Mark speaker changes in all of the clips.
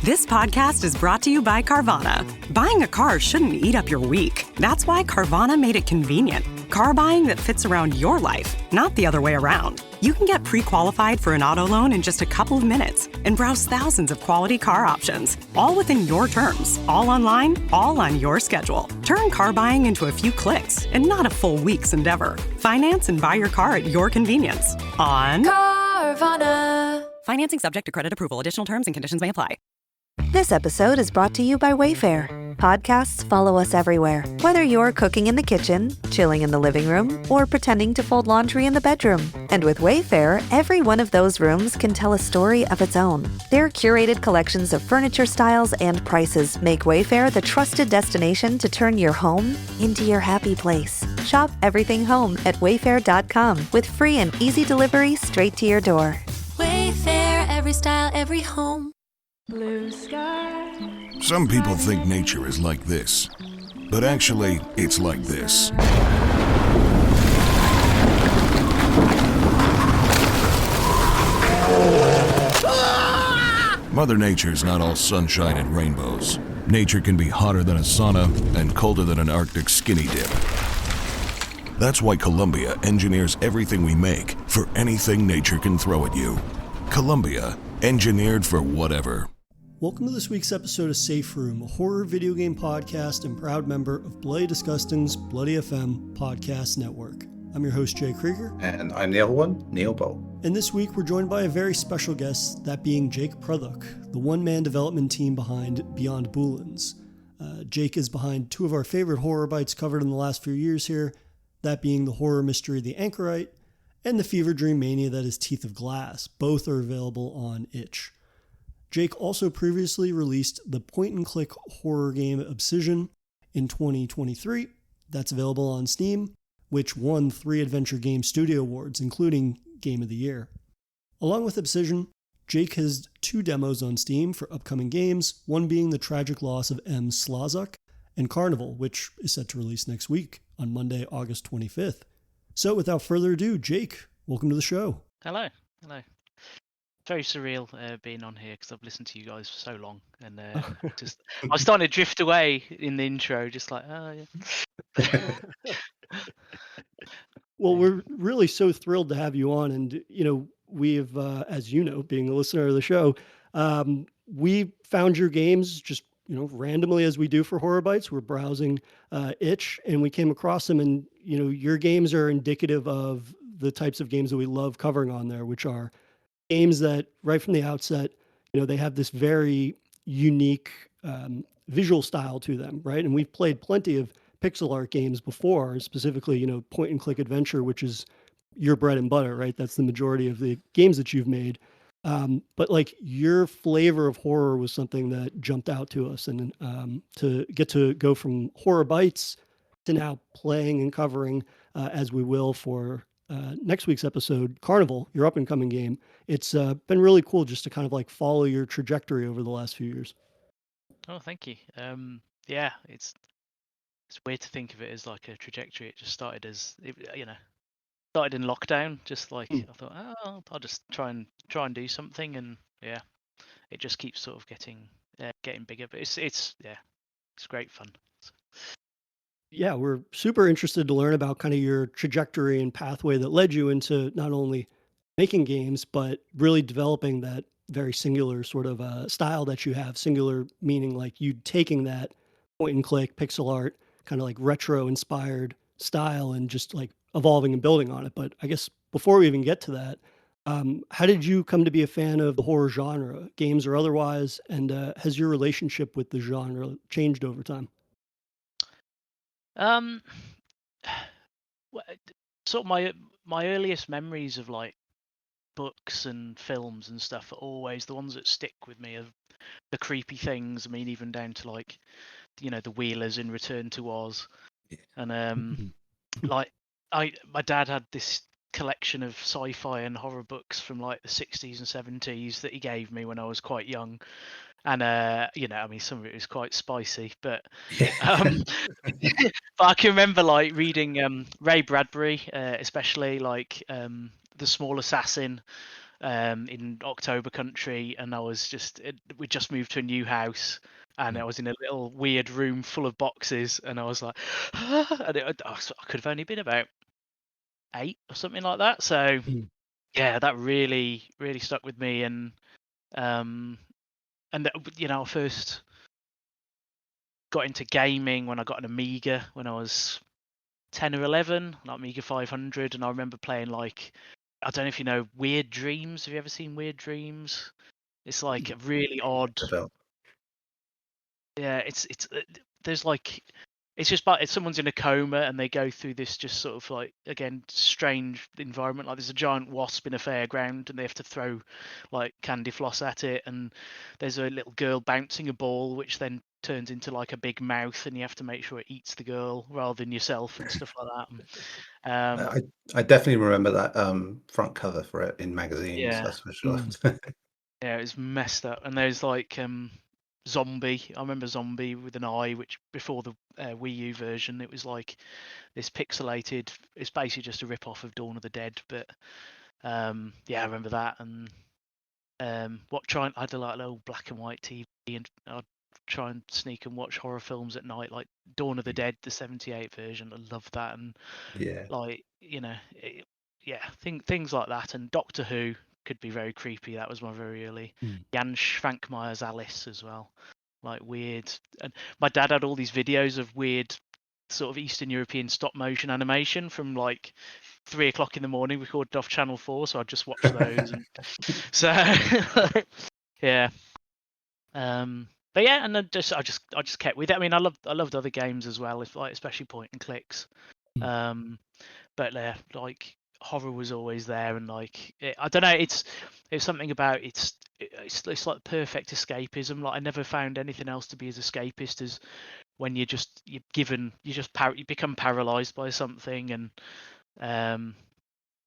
Speaker 1: This podcast is brought to you by Carvana. Buying a car shouldn't eat up your week. That's why Carvana made it convenient. Car buying that fits around your life, not the other way around. You can get pre-qualified for an auto loan in just a couple of minutes and browse thousands of quality car options, all within your terms, all online, all on your schedule. Turn car buying into a few clicks and not a full week's endeavor. Finance and buy your car at your convenience on
Speaker 2: Carvana.
Speaker 1: Financing subject to credit approval. Additional terms and conditions may apply.
Speaker 2: This episode is brought to you by Wayfair. Podcasts follow us everywhere. Whether you're cooking in the kitchen, chilling in the living room, or pretending to fold laundry in the bedroom. And with Wayfair, every one of those rooms can tell a story of its own. Their curated collections of furniture styles and prices make Wayfair the trusted destination to turn your home into your happy place. Shop everything home at wayfair.com with free and easy delivery straight to your door.
Speaker 3: Wayfair, every style, every home.
Speaker 4: Blue sky.
Speaker 5: Some people think nature is like this, but actually, it's like this. Mother Nature's not all sunshine and rainbows. Nature can be hotter than a sauna and colder than an Arctic skinny dip. That's why Columbia engineers everything we make for anything nature can throw at you. Columbia, engineered for whatever.
Speaker 6: Welcome to this week's episode of Safe Room, a horror video game podcast and proud member of Bloody Disgusting's Bloody FM podcast network. I'm your host, Jay Krieger.
Speaker 7: And I'm the other one, Neil Bolt.
Speaker 6: And this week we're joined by a very special guest, that being Jake Prudhook, the one-man development team behind Beyond Booleans. Jake is behind two of our favorite horror bites covered in the last few years here, that being the horror mystery The Anchorite and the fever dream mania that is Teeth of Glass. Both are available on itch. Jake also previously released the point-and-click horror game Obsidian in 2023. That's available on Steam, which won 3 Adventure Game Studio Awards, including Game of the Year. Along with Obsidian, Jake has 2 demos on Steam for upcoming games, one being The Tragic Loss of M. Slazak and Carnival, which is set to release next week on Monday, August 25th. So without further ado, Jake, welcome to the show.
Speaker 8: Hello. Very surreal being on here because I've listened to you guys for so long, and just I was starting to drift away in the intro, just like, oh yeah.
Speaker 6: Well, we're really so thrilled to have you on, and we've, as you know, being a listener of the show, we found your games just randomly as we do for Horror Bites. We're browsing itch, and we came across them, and your games are indicative of the types of games that we love covering on there, which are games that right from the outset, they have this very unique visual style to them, right? And we've played plenty of pixel art games before, specifically, point and click adventure, which is your bread and butter, right? That's the majority of the games that you've made. But like your flavor of horror was something that jumped out to us, and to get to go from Horror Bites to now playing and covering, as we will for next week's episode, Carnival, your up and coming game. It's been really cool just to kind of like follow your trajectory over the last few years.
Speaker 8: Oh, thank you. Yeah, it's weird to think of it as like a trajectory. It just started as started in lockdown. Just like I thought, I'll just try and do something, and yeah, it just keeps sort of getting bigger. But it's great fun.
Speaker 6: Yeah, we're super interested to learn about kind of your trajectory and pathway that led you into not only making games, but really developing that very singular sort of style that you have. Singular meaning like you taking that point and click pixel art, kind of like retro inspired style, and just like evolving and building on it. But I guess before we even get to that, how did you come to be a fan of the horror genre, games or otherwise? And has your relationship with the genre changed over time?
Speaker 8: Sort of my earliest memories of like books and films and stuff are always the ones that stick with me, of the creepy things. I mean, even down to like the Wheelers in Return to Oz, and like my dad had this collection of sci-fi and horror books from like the 60s and 70s that he gave me when I was quite young. And I mean, some of it was quite spicy, but but I can remember like reading Ray Bradbury, especially like The Small Assassin, in October country, and I was we just moved to a new house, and I was in a little weird room full of boxes, and I was like, and I could have only been about 8 or something like that. So yeah, that really really stuck with me, um, I first got into gaming when I got an Amiga when I was 10 or 11, like Amiga 500, and I remember playing like, I don't know if you know Weird Dreams. Have you ever seen Weird Dreams? It's like a really odd. Yeah, it's there's like, it's just about, it's someone's in a coma and they go through this just sort of like, again, strange environment. Like there's a giant wasp in a fairground and they have to throw like candy floss at it, and there's a little girl bouncing a ball which then turns into like a big mouth, and you have to make sure it eats the girl rather than yourself and stuff like that.
Speaker 7: I definitely remember that front cover for it in magazines.
Speaker 8: Yeah.
Speaker 7: That's for sure.
Speaker 8: Yeah, it was messed up. And there's like Zombie. I remember Zombie with an eye, which before the Wii U version, it was like this pixelated. It's basically just a rip off of Dawn of the Dead. But yeah, I remember that. And I had a like little black and white TV, and I'd try and sneak and watch horror films at night, like Dawn of the Dead, the '78 version. I love that. And
Speaker 7: Yeah.
Speaker 8: like things like that. And Doctor Who could be very creepy. That was my very early. Jan Schwankmeyer's Alice as well, like weird. And my dad had all these videos of weird sort of Eastern European stop motion animation from like 3 o'clock in the morning, recorded off Channel 4, so I'd just watch those. And so yeah. But yeah, and then I just kept with it. I mean, I loved other games as well, if like especially point and clicks. But like horror was always there, and like I don't know, it's something about it's like perfect escapism. Like I never found anything else to be as escapist as when you become paralyzed by something. And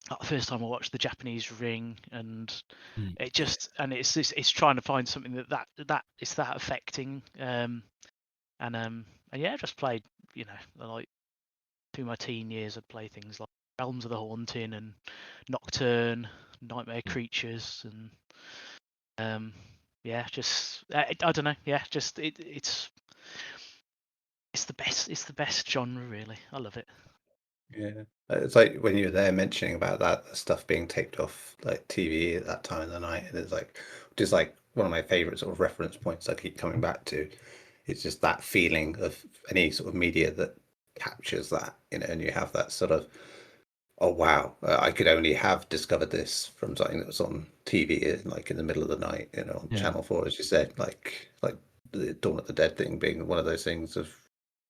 Speaker 8: like the first time I watched The Japanese Ring, and it's trying to find something that is that affecting. And yeah, I just played, like through my teen years, I'd play things like Realms of the Haunting and Nocturne, Nightmare Creatures, and yeah, just I don't know, yeah, just it's the best. It's the best genre, really. I love it.
Speaker 7: Yeah. It's like when you were there mentioning about that stuff being taped off like TV at that time of the night, and it's like just like one of my favorite sort of reference points I keep coming back to. It's just that feeling of any sort of media that captures that, and you have that sort of, oh wow, I could only have discovered this from something that was on TV, like in the middle of the night, on Channel 4, as you said, like the Dawn of the Dead thing being one of those things of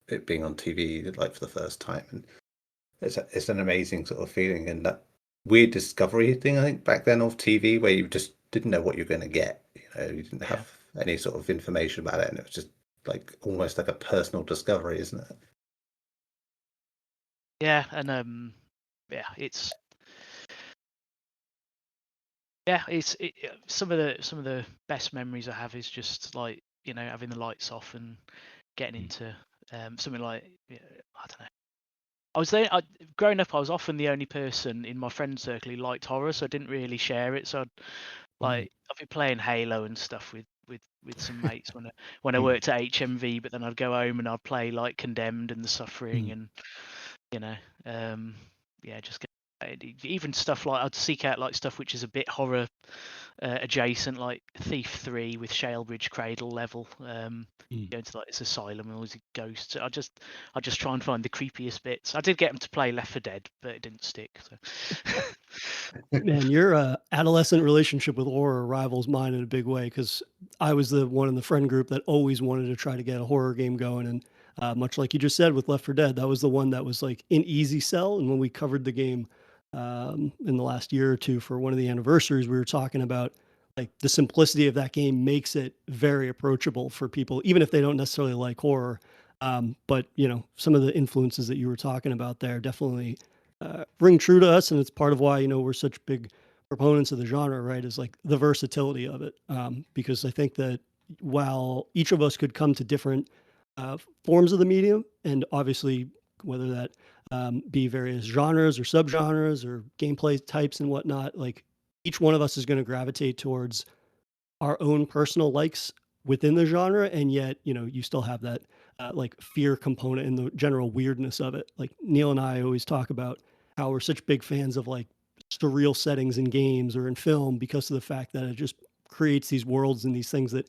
Speaker 7: it being on TV like for the first time. And it's an amazing sort of feeling, and that weird discovery thing I think back then of TV, where you just didn't know what you're going to get. You didn't have any sort of information about it, and it was just like almost like a personal discovery, isn't it?
Speaker 8: Yeah, and it's some of the best memories I have is just like having the lights off and getting into something like I don't know. I was there. Growing up, I was often the only person in my friend circle who liked horror, so I didn't really share it. So I'd be playing Halo and stuff with some mates when I worked at HMV, but then I'd go home and I'd play like Condemned and The Suffering, and just even stuff like I'd seek out like stuff which is a bit horror adjacent, like Thief 3 with Shalebridge Cradle level. Go into like this asylum and all these ghosts. I just try and find the creepiest bits. I did get them to play Left 4 Dead, but it didn't stick. So.
Speaker 6: Man, your adolescent relationship with horror rivals mine in a big way, because I was the one in the friend group that always wanted to try to get a horror game going. And much like you just said with Left 4 Dead, that was the one that was like an easy sell. And when we covered the game in the last year or two for one of the anniversaries, we were talking about like the simplicity of that game makes it very approachable for people, even if they don't necessarily like horror. But some of the influences that you were talking about there definitely ring true to us, and it's part of why we're such big proponents of the genre, right? Is like the versatility of it, because I think that while each of us could come to different forms of the medium, and obviously whether that be various genres or subgenres or gameplay types and whatnot, like each one of us is going to gravitate towards our own personal likes within the genre, and yet you still have that like fear component and the general weirdness of it. Like Neil and I always talk about how we're such big fans of like surreal settings in games or in film because of the fact that it just creates these worlds and these things that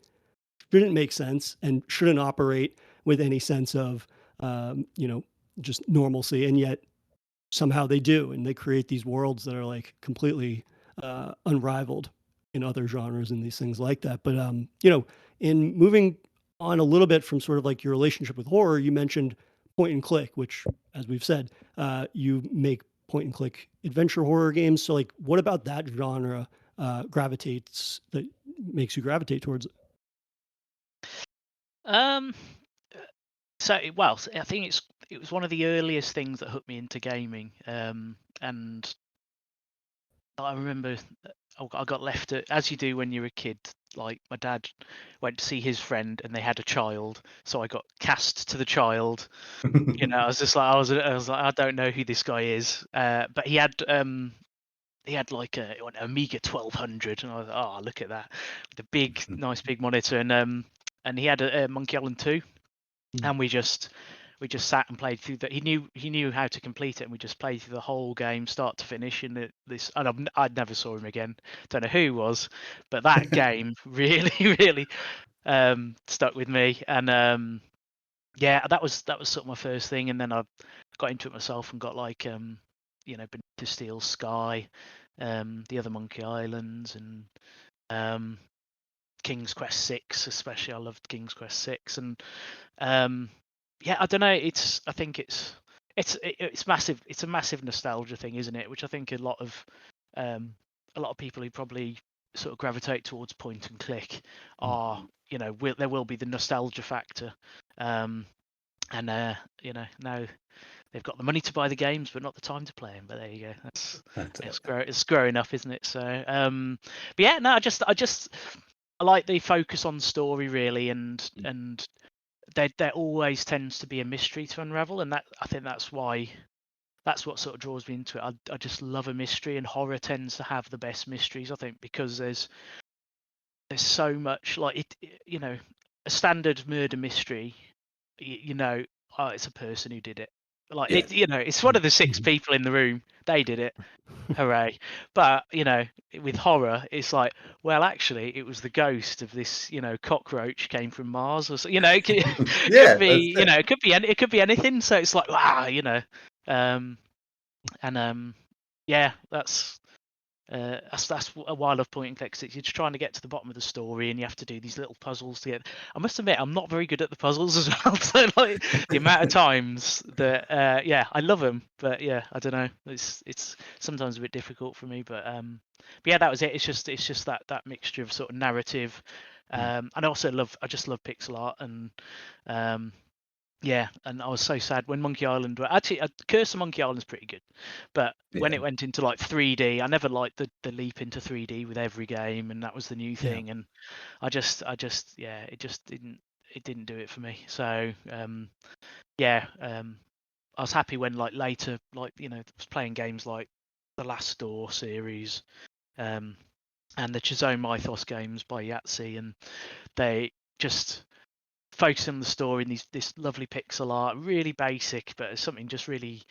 Speaker 6: shouldn't make sense and shouldn't operate with any sense of just normalcy, and yet somehow they do, and they create these worlds that are like completely unrivaled in other genres and these things like that. But in moving on a little bit from sort of like your relationship with horror, you mentioned point and click, which, as we've said, you make point and click adventure horror games. So, like, what about that genre that makes you gravitate towards it?
Speaker 8: Um, well, I think it was one of the earliest things that hooked me into gaming. And I remember I got left as you do when you're a kid. Like my dad went to see his friend, and they had a child, so I got cast to the child. I was just like, I was like, I don't know who this guy is, but he had like an Amiga 1200, and I was like, oh, look at that, the big, nice big monitor, and he had a Monkey Island 2, and we just sat and played through that. He knew how to complete it, and we just played through the whole game, start to finish. And I never saw him again. Don't know who he was, but that game really, really stuck with me. And yeah, that was sort of my first thing. And then I got into it myself and got like Beneath the Steel Sky, the other Monkey Islands, and King's Quest 6 especially. I loved King's Quest 6, and yeah, I don't know. I think it's massive. It's a massive nostalgia thing, isn't it? Which I think a lot of people who probably sort of gravitate towards point and click are, there will be the nostalgia factor, and now they've got the money to buy the games, but not the time to play them. But there you go. It's growing up, isn't it? So, but yeah, no, I like the focus on story really, and there always tends to be a mystery to unravel, and I think that's what sort of draws me into it. I just love a mystery, and horror tends to have the best mysteries, I think, because there's so much, like a standard murder mystery. Oh, it's a person who did it. Like it's one of the 6 people in the room. They did it. Hooray. But with horror, it's like, well, actually it was the ghost of this cockroach came from Mars, or so. It could,
Speaker 7: Yeah,
Speaker 8: be it could be anything. So it's like, wow, and yeah, that's why I love point and clicks. You're just trying to get to the bottom of the story, and you have to do these little puzzles to get. I must admit, I'm not very good at the puzzles as well. So like the amount of times that I love them, but yeah, I don't know. It's sometimes a bit difficult for me, but yeah, that was it. It's just that mixture of sort of narrative, and I just love pixel art, and yeah, and I was so sad when Monkey Island. Actually, Curse of Monkey Island is pretty good, but when it went into like 3D, I never liked the leap into 3D with every game, and that was the new thing. And I just yeah, it didn't do it for me. So yeah, I was happy when like later, like I was playing games like the Last Door series, and the Chazone Mythos games by Yahtzee, and they just focus on the story and this lovely pixel art, really basic, but there's something just really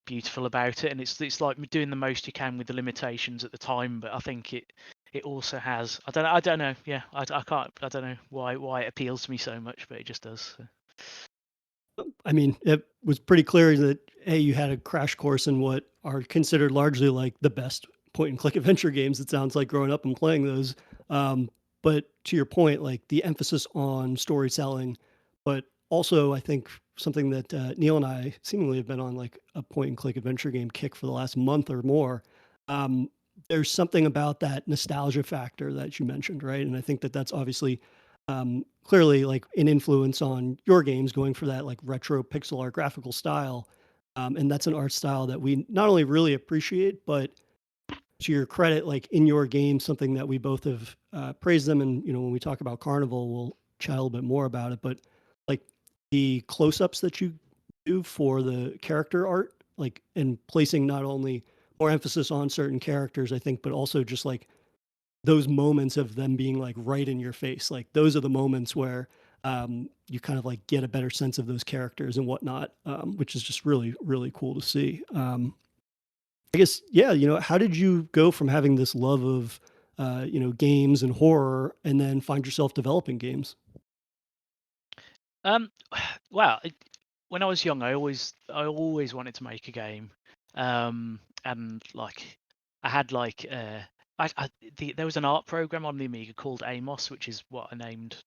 Speaker 8: beautiful about it. And it's like doing the most you can with the limitations at the time. But I think it also has, I don't know. Yeah, I don't know why it appeals to me so much, but it just does. So.
Speaker 6: I mean, it was pretty clear that you had a crash course in what are considered largely like the best point and click adventure games. It sounds like growing up and playing those. But to your point, like the emphasis on storytelling, but also I think something that Neil and I seemingly have been on like a point and click adventure game kick for the last month or more. There's something about that nostalgia factor that you mentioned, right? And I think that that's obviously clearly like an influence on your games, going for that like retro pixel art graphical style. And that's an art style that we not only really appreciate, but to your credit, like in your game, something that we both have praised them. And, when we talk about Carnival, we'll chat a little bit more about it, but like the close-ups that you do for the character art, like, and placing not only more emphasis on certain characters, I think, but also just like those moments of them being like right in your face, like those are the moments where you kind of like get a better sense of those characters and whatnot, which is just really, really cool to see. I guess, yeah, how did you go from having this love of, games and horror and then find yourself developing games?
Speaker 8: Um, well, when I was young, I always wanted to make a game, and like I had like there was an art program on the Amiga called Amos, which is what I named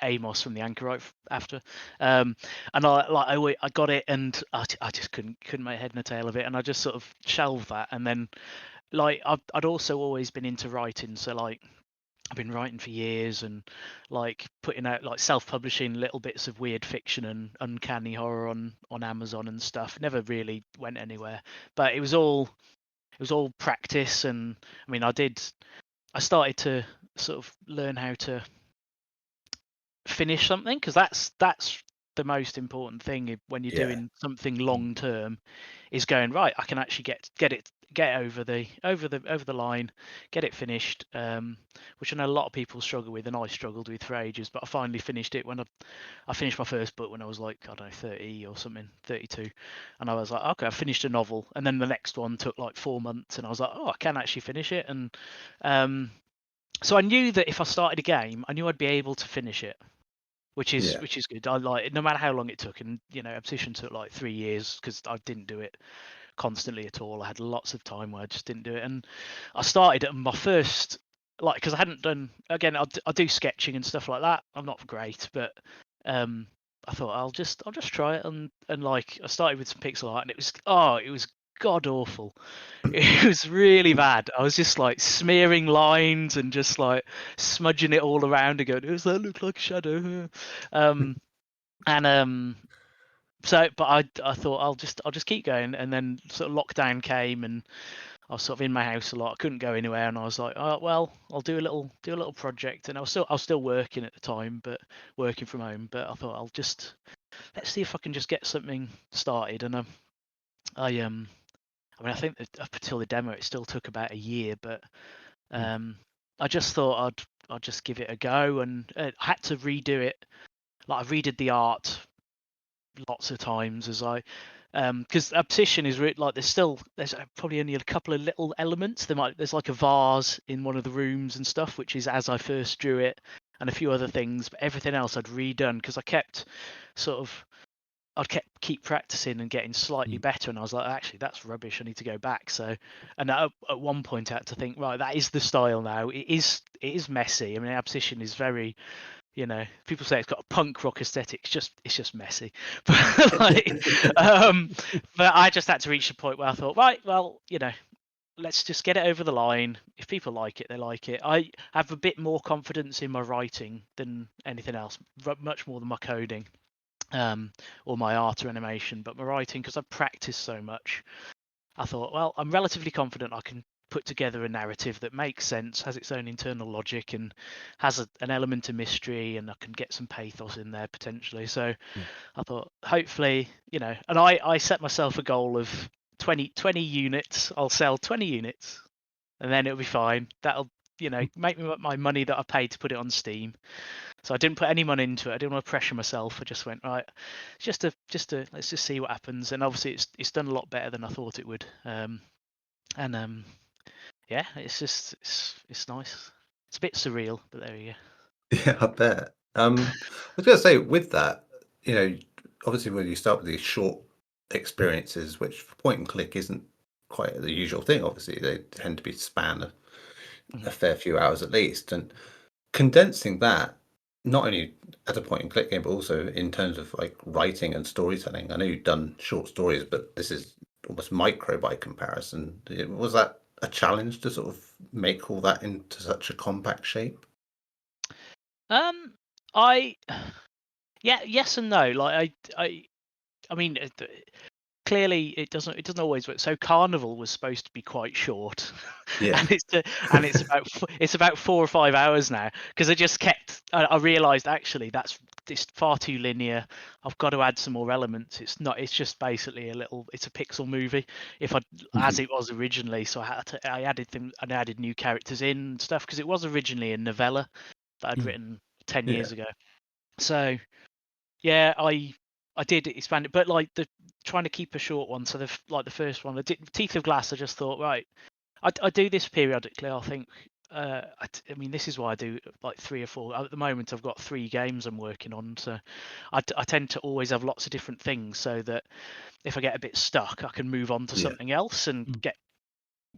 Speaker 8: Amos from the Anchorite after. And I got it, and I just couldn't make head and tail of it, and I just sort of shelved that. And then like I'd also always been into writing, so like I've been writing for years and like putting out like self-publishing little bits of weird fiction and uncanny horror on Amazon and stuff. Never really went anywhere, but it was all practice. And I mean, I started to sort of learn how to finish something, because that's the most important thing when you're
Speaker 7: Yeah.
Speaker 8: doing something long term, is going right. I can actually get over the line, get it finished, which I know a lot of people struggle with, and I struggled with for ages. But I finally finished it when I finished my first book when I was like, I don't know, 30 or something, 32, and I was like, okay, I finished a novel, and then the next one took like 4 months, and I was like, oh, I can actually finish it. And so I knew that if I started a game, I knew I'd be able to finish it, which is
Speaker 7: Yeah.
Speaker 8: good. I like, no matter how long it took, and Obsession took like 3 years because I didn't do it constantly at all. I had lots of time where I just didn't do it, and I started at my first, like, because I hadn't done, again, I do sketching and stuff like that. I'm not great, but I thought I'll just try it, and like I started with some pixel art, and it was god awful. It was really bad. I was just like smearing lines and just like smudging it all around and going, does that look like a shadow? And but I thought I'll just keep going. And then sort of lockdown came, and I was sort of in my house a lot. I couldn't go anywhere, and I was like, oh well, I'll do a little project. And I was still working at the time, but working from home. But I thought let's see if I can just get something started. And I mean, I think that up until the demo, it still took about a year, but I just thought I'd just give it a go, and I had to redo it. Like, I redid the art lots of times as because Obsession is like there's probably only a couple of little elements. There's like a vase in one of the rooms and stuff, which is as I first drew it, and a few other things, but everything else I'd redone because I kept sort of I'd keep practicing and getting slightly better, and I was like, actually, that's rubbish. I need to go back. So, and at one point, I had to think, right, that is the style now. It is messy. I mean, Abscission is very, people say it's got a punk rock aesthetic. It's just messy. But but I just had to reach a point where I thought, right, well, let's just get it over the line. If people like it, they like it. I have a bit more confidence in my writing than anything else, much more than my coding. Or my art or animation, but my writing, because I've practiced so much, I thought, well, I'm relatively confident I can put together a narrative that makes sense, has its own internal logic, and has an element of mystery, and I can get some pathos in there potentially. So I thought, hopefully, and I set myself a goal of 20 units. I'll sell 20 units, and then it'll be fine. That'll make me my money that I paid to put it on Steam. So I didn't put any money into it. I didn't want to pressure myself. I just went, right, just to let's just see what happens. And obviously it's done a lot better than I thought it would. Yeah, it's nice. It's a bit surreal, but there you go.
Speaker 7: Yeah, I bet. I was going to say, with that, obviously when you start with these short experiences, which for point and click isn't quite the usual thing. Obviously, they tend to be span a fair few hours at least, and condensing that not only as a point and click game, but also in terms of like writing and storytelling. I know you've done short stories, but this is almost micro by comparison. Was that a challenge to sort of make all that into such a compact shape?
Speaker 8: Yeah, yes and no. Like I mean, clearly it doesn't always work. So Carnival was supposed to be quite short,
Speaker 7: Yeah.
Speaker 8: and it's about 4 or 5 hours now, because I just kept. I realised actually that's it's far too linear. I've got to add some more elements. It's not. It's just basically it's a pixel movie. If I as it was originally, so I added things and added new characters in and stuff because it was originally a novella that I'd written 10 years ago. So yeah, I did expand it, but like trying to keep a short one. So the first one, I did Teeth of Glass. I just thought, right, I do this periodically. I think. I mean, this is why I do like 3 or 4. At the moment, I've got 3 games I'm working on, so I tend to always have lots of different things, so that if I get a bit stuck, I can move on to something else and get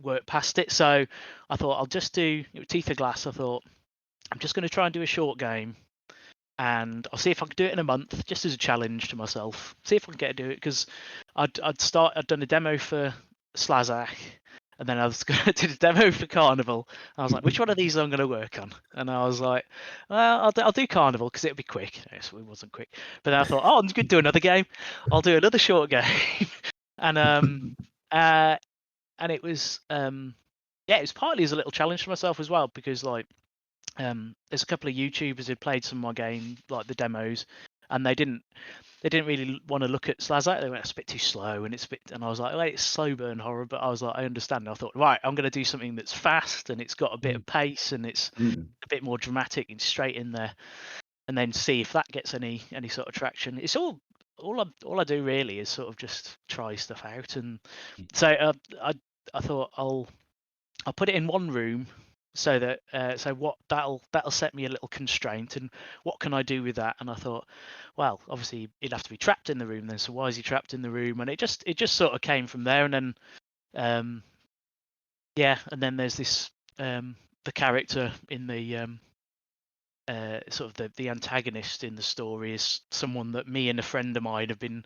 Speaker 8: work past it. So I thought I'll just do Teeth of Glass. I thought I'm just going to try and do a short game, and I'll see if I can do it in a month, just as a challenge to myself. See if I can get to do it, because I'd done a demo for Slazak, and then I was going to do a demo for Carnival. I was like, which one of these am I going to work on? And I was like, well, I'll do Carnival because it'll be quick. Yes, it wasn't quick, but then I thought, oh, I'm going to do another game. I'll do another short game, and it was it was partly as a little challenge for myself as well, because like. There's a couple of YouTubers who played some of my game, like the demos, and they didn't really want to look at Slazak. They went, it's a bit too slow, and I was like, well, it's slow burn horror, but I was like, I understand. And I thought, right, I'm going to do something that's fast and it's got a bit of pace and it's a bit more dramatic and straight in there, and then see if that gets any sort of traction. It's all I do really is sort of just try stuff out, and so I thought I'll put it in one room. So that that'll set me a little constraint, and what can I do with that? And I thought, well, obviously he'd have to be trapped in the room then. So why is he trapped in the room? And it just sort of came from there. And then and then there's this the character in the sort of the antagonist in the story is someone that me and a friend of mine have been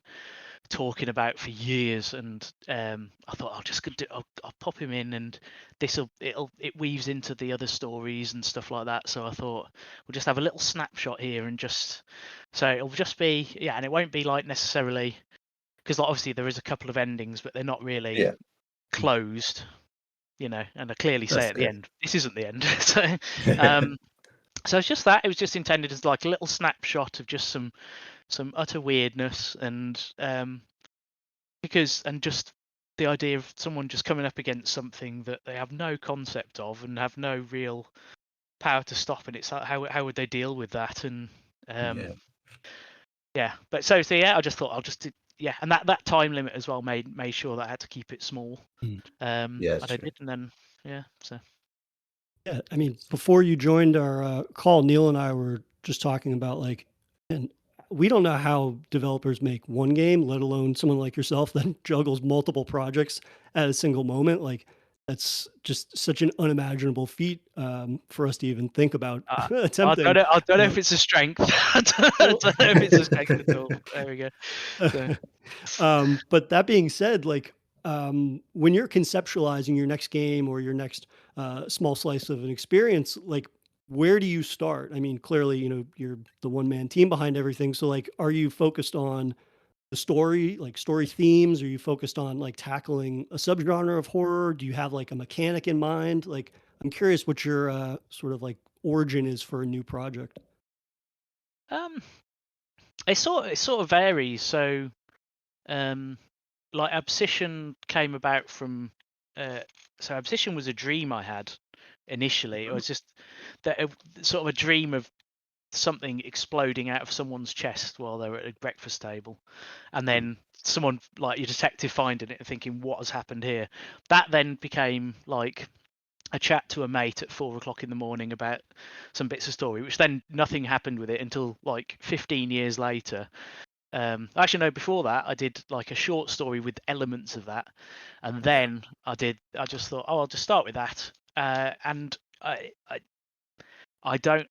Speaker 8: talking about for years, and I thought I'll pop him in, and it weaves into the other stories and stuff like that. So I thought we'll just have a little snapshot here, and so it'll just be and it won't be like necessarily, because like, obviously there is a couple of endings, but they're not really closed, and I clearly say at the end, this isn't the end. So it's just that it was just intended as like a little snapshot of just some utter weirdness, and just the idea of someone just coming up against something that they have no concept of and have no real power to stop, and it's like, how would they deal with that? And but so I just thought I'll just do, and that time limit as well made sure that I had to keep it small. And I did, and then so.
Speaker 6: Yeah, I mean, before you joined our call, Neil and I were just talking about and we don't know how developers make one game, let alone someone like yourself that juggles multiple projects at a single moment. Like, that's just such an unimaginable feat for us to even think about attempting.
Speaker 8: I don't know if it's a strength. I don't know if it's a strength at all. There we go. So.
Speaker 6: But that being said, when you're conceptualizing your next game or your next small slice of an experience, where do you start? I mean, clearly, you're the one-man team behind everything. So are you focused on the story, story themes? Are you focused on tackling a subgenre of horror? Do you have a mechanic in mind? I'm curious what your sort of origin is for a new project.
Speaker 8: It sort of varies. So, Obsession came about from so Obsession was a dream I had initially. It was just sort of a dream of something exploding out of someone's chest while they were at a breakfast table, and then someone your detective finding it and thinking, what has happened here? That then became a chat to a mate at 4 o'clock in the morning about some bits of story, which then nothing happened with it until 15 years later. Actually, no, before that I did a short story with elements of that, and then I just thought, I'll just start with that, and I don't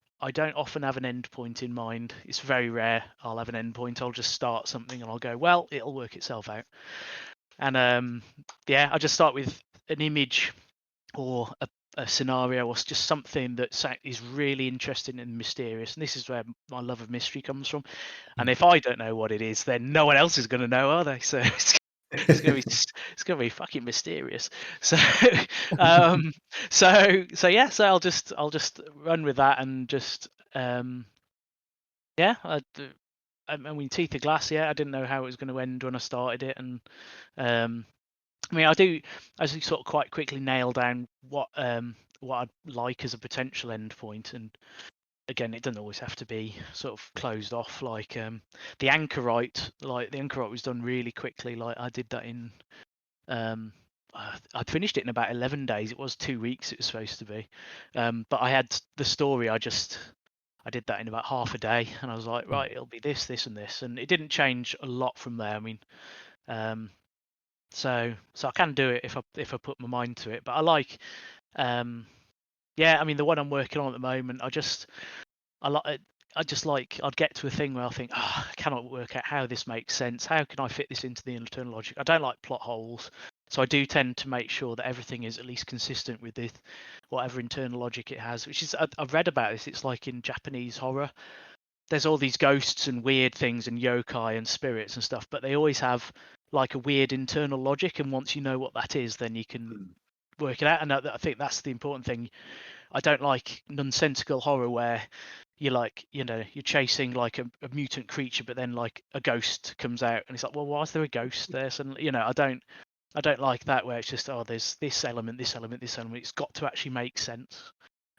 Speaker 8: often have an end point in mind. It's very rare I'll have an end point. I'll just start something and I'll go, well, it'll work itself out. And I just start with an image or a scenario or just something that is really interesting and mysterious. And this is where my love of mystery comes from. And if I don't know what it is, then no one else is going to know, are they? So it's gonna be fucking mysterious. So so I'll just run with that and just Yeah, I mean, Teeth of Glass. Yeah, I didn't know how it was going to end when I started it, and I mean, I sort of quite quickly nail down what I'd like as a potential endpoint, and again, it doesn't always have to be sort of closed off. Like the Anchorite, was done really quickly. Like I did that in I'd finished it in about 11 days. It was 2 weeks it was supposed to be, but I had the story. I did that in about half a day, and I was like, right, it'll be this, this, and this, and it didn't change a lot from there. I mean, so I can do it if I put my mind to it. But I like, yeah, I mean, the one I'm working on at the moment, I'd get to a thing where I think, I cannot work out how this makes sense. How can I fit this into the internal logic? I don't like plot holes, so I do tend to make sure that everything is at least consistent with whatever internal logic it has. Which is, I've read about this. It's like in Japanese horror. There's all these ghosts and weird things and yokai and spirits and stuff, but they always have like a weird internal logic. And once you know what that is, then you can work it out. And I think that's the important thing. I don't like nonsensical horror where you're chasing like a mutant creature, but then like a ghost comes out and it's like, well, why is there a ghost there? So I don't like that where it's just, oh, there's this element, this element, this element. It's got to actually make sense.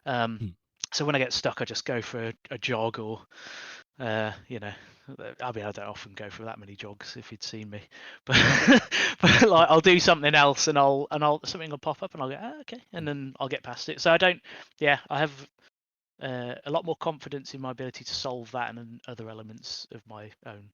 Speaker 8: So when I get stuck, I just go for a jog, or I mean, I don't often go for that many jogs if you'd seen me, but like I'll do something else and something will pop up and I'll go, okay, and then I'll get past it. So I have a lot more confidence in my ability to solve that and other elements of my own.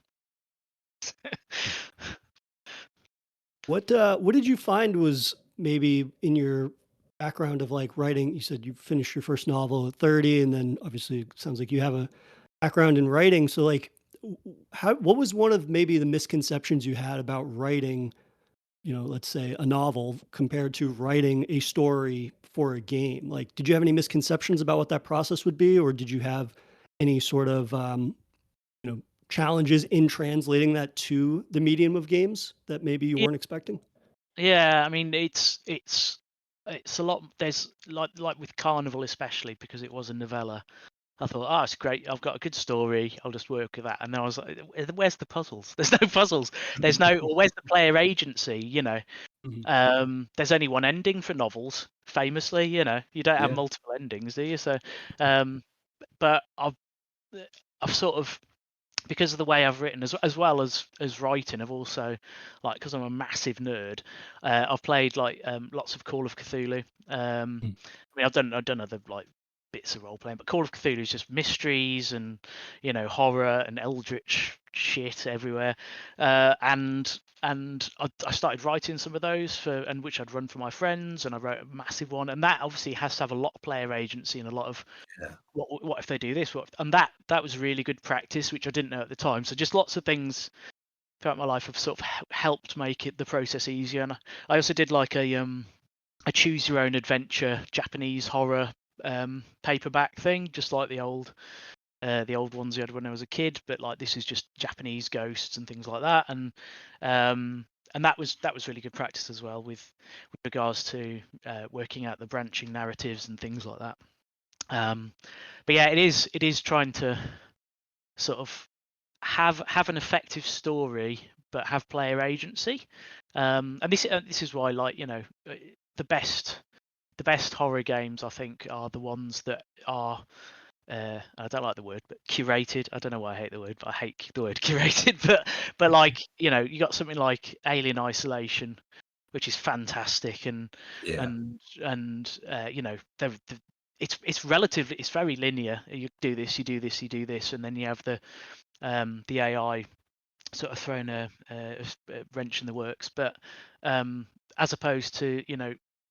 Speaker 6: What did you find was maybe in your background of like writing? You said you finished your first novel at 30, and then obviously it sounds like you have a background in writing. So like, what was one of maybe the misconceptions you had about writing, let's say a novel compared to writing a story for a game? Like, did you have any misconceptions about what that process would be, or did you have any sort of challenges in translating that to the medium of games that maybe you weren't expecting?
Speaker 8: Yeah, I mean, it's a lot. There's like with Carnival, especially because it was a novella. I thought, oh, it's great. I've got a good story. I'll just work with that. And then I was like, where's the puzzles? There's no puzzles. Or where's the player agency? There's only one ending for novels, famously. You don't have multiple endings, do you? So, but I've sort of, because of the way I've written, as well as writing, I've also, like, because I'm a massive nerd, I've played like lots of Call of Cthulhu. I mean, I've done other like bits of role playing, but Call of Cthulhu is just mysteries and horror and eldritch shit everywhere. And I started writing some of those which I'd run for my friends, and I wrote a massive one, and that obviously has to have a lot of player agency and a lot of what if they do this, and that was really good practice, which I didn't know at the time. So just lots of things throughout my life have sort of helped make the process easier. And I also did like a choose your own adventure Japanese horror paperback thing, just like the old ones you had when I was a kid, but like this is just Japanese ghosts and things like that. And that was really good practice as well with regards to working out the branching narratives and things like that. But yeah, it is trying to sort of have an effective story but have player agency. And this is why, like, the best horror games, I think, are the ones that are I don't like the word, but curated. I don't know why I hate the word, but I hate the word curated. But like, you got something like Alien Isolation, which is fantastic, and it's relatively, it's very linear. You do this, you do this, you do this, and then you have the AI sort of throwing a wrench in the works. But as opposed to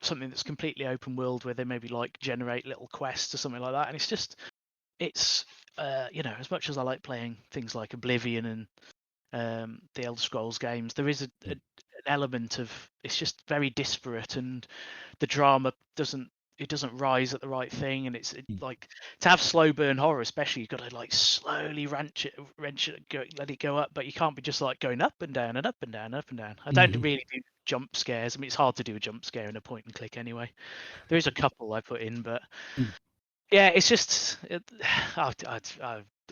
Speaker 8: something that's completely open world where they maybe like generate little quests or something like that, and it's as much as I like playing things like Oblivion and the Elder Scrolls games, there is an element of, it's just very disparate, and the drama doesn't rise at the right thing, and it's like, to have slow burn horror especially, you've got to like slowly wrench it, let it go up, but you can't be just like going up and down and up and down and up and down. I don't really do jump scares. I mean, it's hard to do a jump scare in a point and click anyway. There is a couple I put in, but yeah, it's just I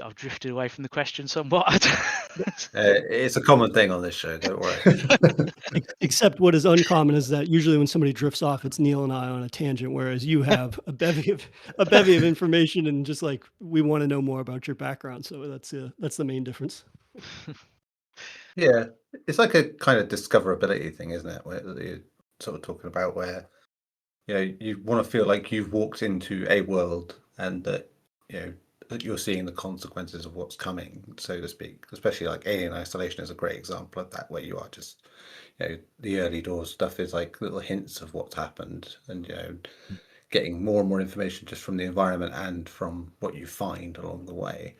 Speaker 8: I've drifted away from the question somewhat.
Speaker 7: It's a common thing on this show. Don't worry.
Speaker 6: Except what is uncommon is that usually when somebody drifts off, it's Neil and I on a tangent, whereas you have a bevy of information and just like we want to know more about your background. So that's the main difference.
Speaker 7: Yeah, it's like a kind of discoverability thing, isn't it? Where you're sort of talking about where you want to feel like you've walked into a world and that that you're seeing the consequences of what's coming, so to speak. Especially like Alien Isolation is a great example of that, where you are just the early doors stuff is like little hints of what's happened, and getting more and more information just from the environment and from what you find along the way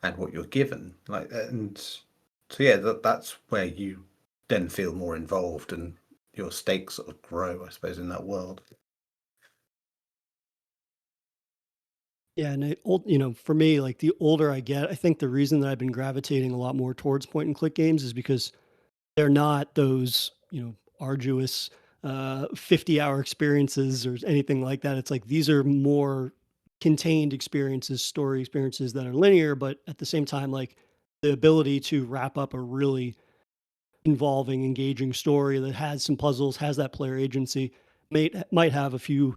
Speaker 7: and what you're given. And so yeah, that's where you then feel more involved and your stakes sort of grow, I suppose, in that world.
Speaker 6: Yeah, and for me, like the older I get, I think the reason that I've been gravitating a lot more towards point and click games is because they're not those, arduous 50-hour experiences or anything like that. It's like these are more contained experiences, story experiences that are linear, but at the same time, like the ability to wrap up a really involving, engaging story that has some puzzles, has that player agency, might have a few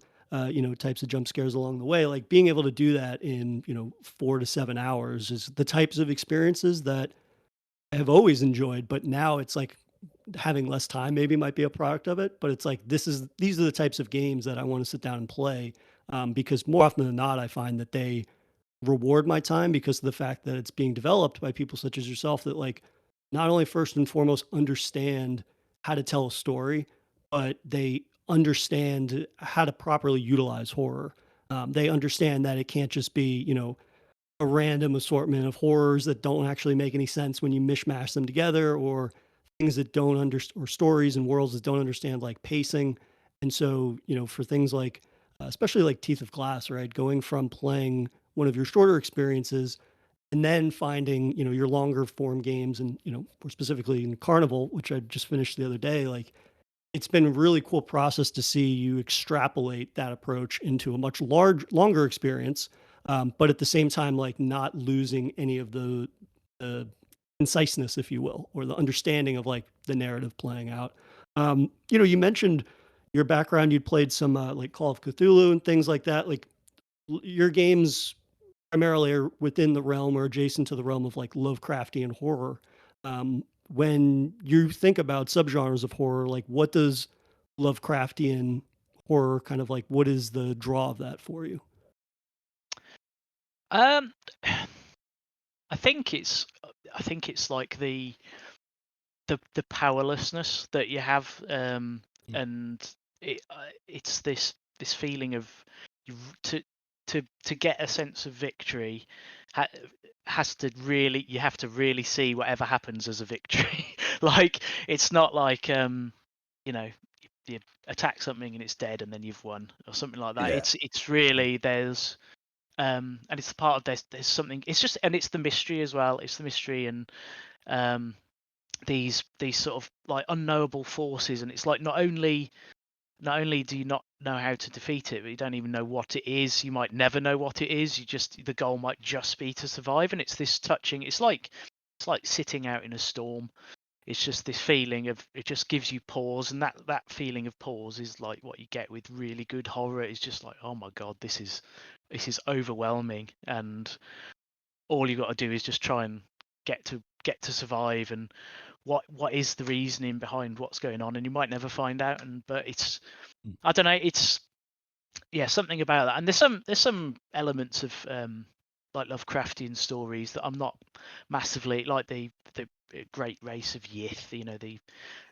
Speaker 6: types of jump scares along the way. Like being able to do that in 4 to 7 hours is the types of experiences that I have always enjoyed. But now it's like having less time maybe might be a product of it. But it's like these are the types of games that I want to sit down and play because more often than not, I find that they reward my time because of the fact that it's being developed by people such as yourself that like not only first and foremost understand how to tell a story, but they understand how to properly utilize horror. They understand that it can't just be, a random assortment of horrors that don't actually make any sense when you mishmash them together, or things that don't understand, or stories and worlds that don't understand like pacing. And so, for things like, especially like Teeth of Glass, right? Going from playing one of your shorter experiences and then finding, your longer form games and, more specifically in Carnival, which I just finished the other day, like it's been a really cool process to see you extrapolate that approach into a much longer experience, but at the same time, like not losing any of the conciseness, if you will, or the understanding of like the narrative playing out. You mentioned your background; you'd played some like Call of Cthulhu and things like that. Like your games primarily are within the realm or adjacent to the realm of like Lovecraftian horror. When you think about subgenres of horror, like what does Lovecraftian horror kind of like, what is the draw of that for you?
Speaker 8: um, I think it's like the powerlessness that you have, and it's this feeling of you to get a sense of victory ha, has to really you have to really see whatever happens as a victory. Like it's not like you know you attack something and it's dead and then you've won or something like that.
Speaker 7: Yeah.
Speaker 8: It's really there's and it's part of there's something, it's just, and it's the mystery as well, it's the mystery and um these sort of like unknowable forces, and it's like not only do you not know how to defeat it, but you don't even know what it is. You might never know what it is. The goal might just be to survive, and it's this touching. It's like sitting out in a storm. It's just this feeling of, it just gives you pause, and that feeling of pause is like what you get with really good horror. It's just like, oh my god, this is overwhelming, and all you've got to do is just try and get to survive, and what is the reasoning behind what's going on, and you might never find out. But it's, I don't know, it's, yeah, something about that. And there's some elements of like Lovecraftian stories that I'm not massively like, the great race of Yith, the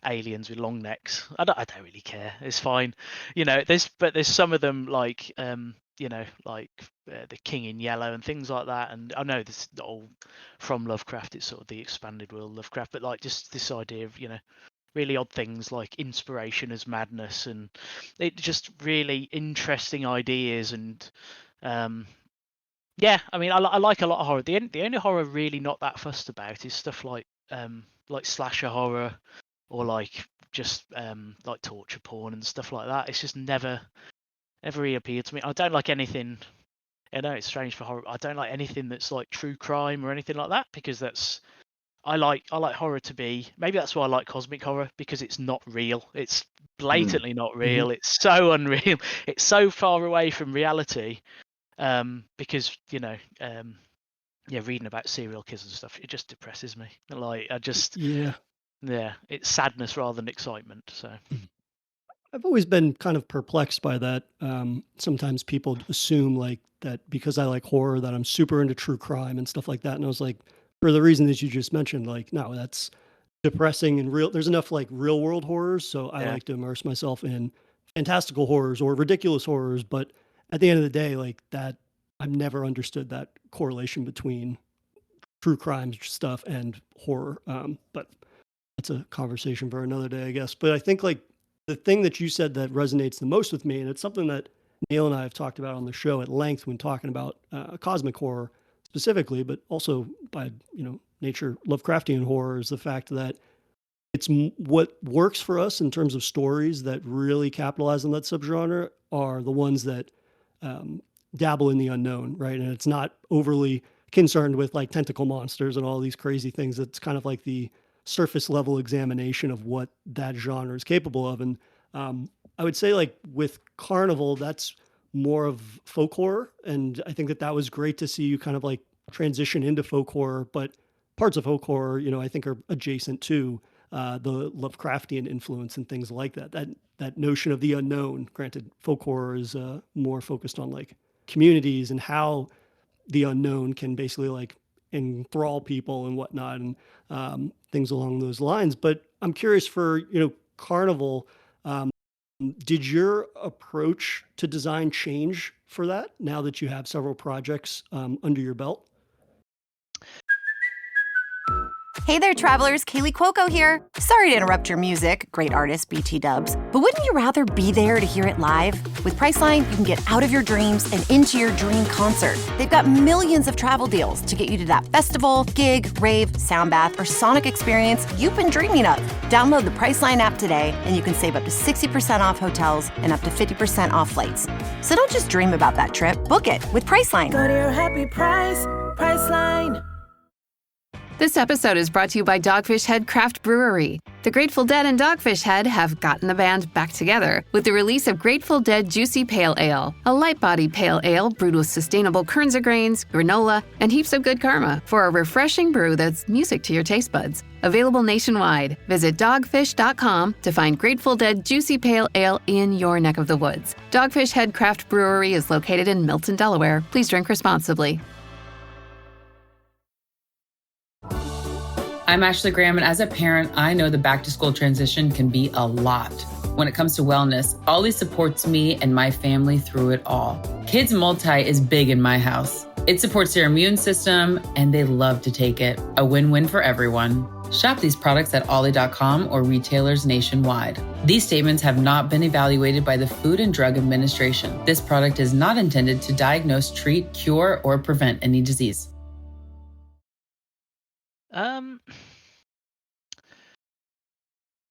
Speaker 8: aliens with long necks. I don't really care. It's fine. There's some of them like like the King in Yellow and things like that. And I know this is not all from Lovecraft. It's sort of the expanded world Lovecraft, but like just this idea of really odd things like inspiration as madness, and it just really interesting ideas. And yeah, I mean, I like a lot of horror. The only horror really not that fussed about is stuff like slasher horror, or like just like torture porn and stuff like that. It's just never really appealed to me. I don't like anything I know it's strange for horror. I don't like anything that's like true crime or anything like that, because I like horror to be, maybe that's why I like cosmic horror, because it's not real. It's blatantly not real. It's so unreal. It's so far away from reality. Because reading about serial killers and stuff, it just depresses me. Like it's sadness rather than excitement. So
Speaker 6: I've always been kind of perplexed by that. Sometimes people assume like that because I like horror that I'm super into true crime and stuff like that. And I was like, for the reason that you just mentioned, like, no, that's depressing and real. There's enough like real world horrors. So I like to immerse myself in fantastical horrors or ridiculous horrors. But at the end of the day, like that, I've never understood that correlation between true crime stuff and horror. But that's a conversation for another day, I guess. But I think like the thing that you said that resonates the most with me, and it's something that Neil and I have talked about on the show at length when talking about cosmic horror specifically, but also by nature Lovecraftian horror, is the fact that it's what works for us in terms of stories that really capitalize on that subgenre are the ones that dabble in the unknown, right? And it's not overly concerned with like tentacle monsters and all these crazy things. It's kind of like the surface level examination of what that genre is capable of. And I would say like with Carnival, that's more of folk horror. And I think that was great to see you kind of like transition into folk horror, but parts of folk horror, I think are adjacent to the Lovecraftian influence and things like that. That notion of the unknown. Granted, folk horror is more focused on like communities and how the unknown can basically like enthrall people and whatnot, and things along those lines. But I'm curious for Carnival. Did your approach to design change for that now that you have several projects under your belt?
Speaker 9: Hey there, travelers. Kaylee Cuoco here. Sorry to interrupt your music, great artist BT Dubs, but wouldn't you rather be there to hear it live? With Priceline, you can get out of your dreams and into your dream concert. They've got millions of travel deals to get you to that festival, gig, rave, sound bath, or sonic experience you've been dreaming of. Download the Priceline app today, and you can save up to 60% off hotels and up to 50% off flights. So don't just dream about that trip. Book it with Priceline.
Speaker 4: Go to your happy price, Priceline.
Speaker 10: This episode is brought to you by Dogfish Head Craft Brewery. The Grateful Dead and Dogfish Head have gotten the band back together with the release of Grateful Dead Juicy Pale Ale, a light-bodied pale ale brewed with sustainable Kernza grains, granola, and heaps of good karma for a refreshing brew that's music to your taste buds. Available nationwide. Visit dogfish.com to find Grateful Dead Juicy Pale Ale in your neck of the woods. Dogfish Head Craft Brewery is located in Milton, Delaware. Please drink responsibly.
Speaker 11: I'm Ashley Graham, and as a parent, I know the back-to-school transition can be a lot. When it comes to wellness, Ollie supports me and my family through it all. Kids Multi is big in my house. It supports their immune system, and they love to take it. A win-win for everyone. Shop these products at ollie.com or retailers nationwide. These statements have not been evaluated by the Food and Drug Administration. This product is not intended to diagnose, treat, cure, or prevent any disease.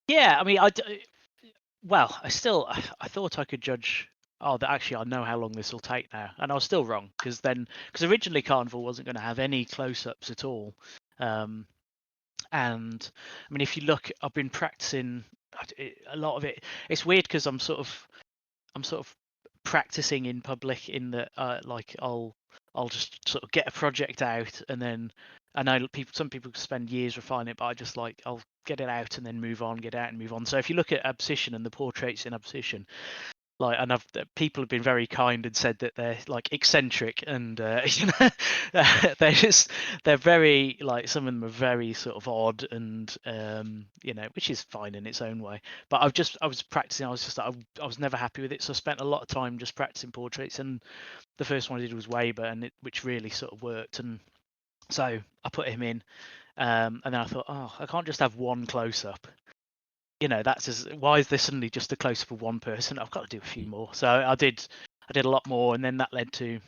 Speaker 8: Yeah, I mean, I thought I could judge. Oh, actually, I know how long this will take now, and I was still wrong because originally Carnival wasn't going to have any close-ups at all. And I mean, if you look, I've been practicing a lot of it. It's weird because I'm sort of practicing in public in that like I'll just sort of get a project out, and then I know some people spend years refining it, but I just like I'll get it out and then move on, get out and move on. So if you look at Abscission and the portraits in Abscission, like, and people have been very kind and said that they're like eccentric and they're very, like, some of them are very sort of odd and which is fine in its own way. But I was practicing. I was never happy with it, so I spent a lot of time just practicing portraits. And the first one I did was Weber, which really sort of worked. And so I put him in, and then I thought, I can't just have one close up. Why is this suddenly just a close up of one person? I've got to do a few more. So I did a lot more, and then that led to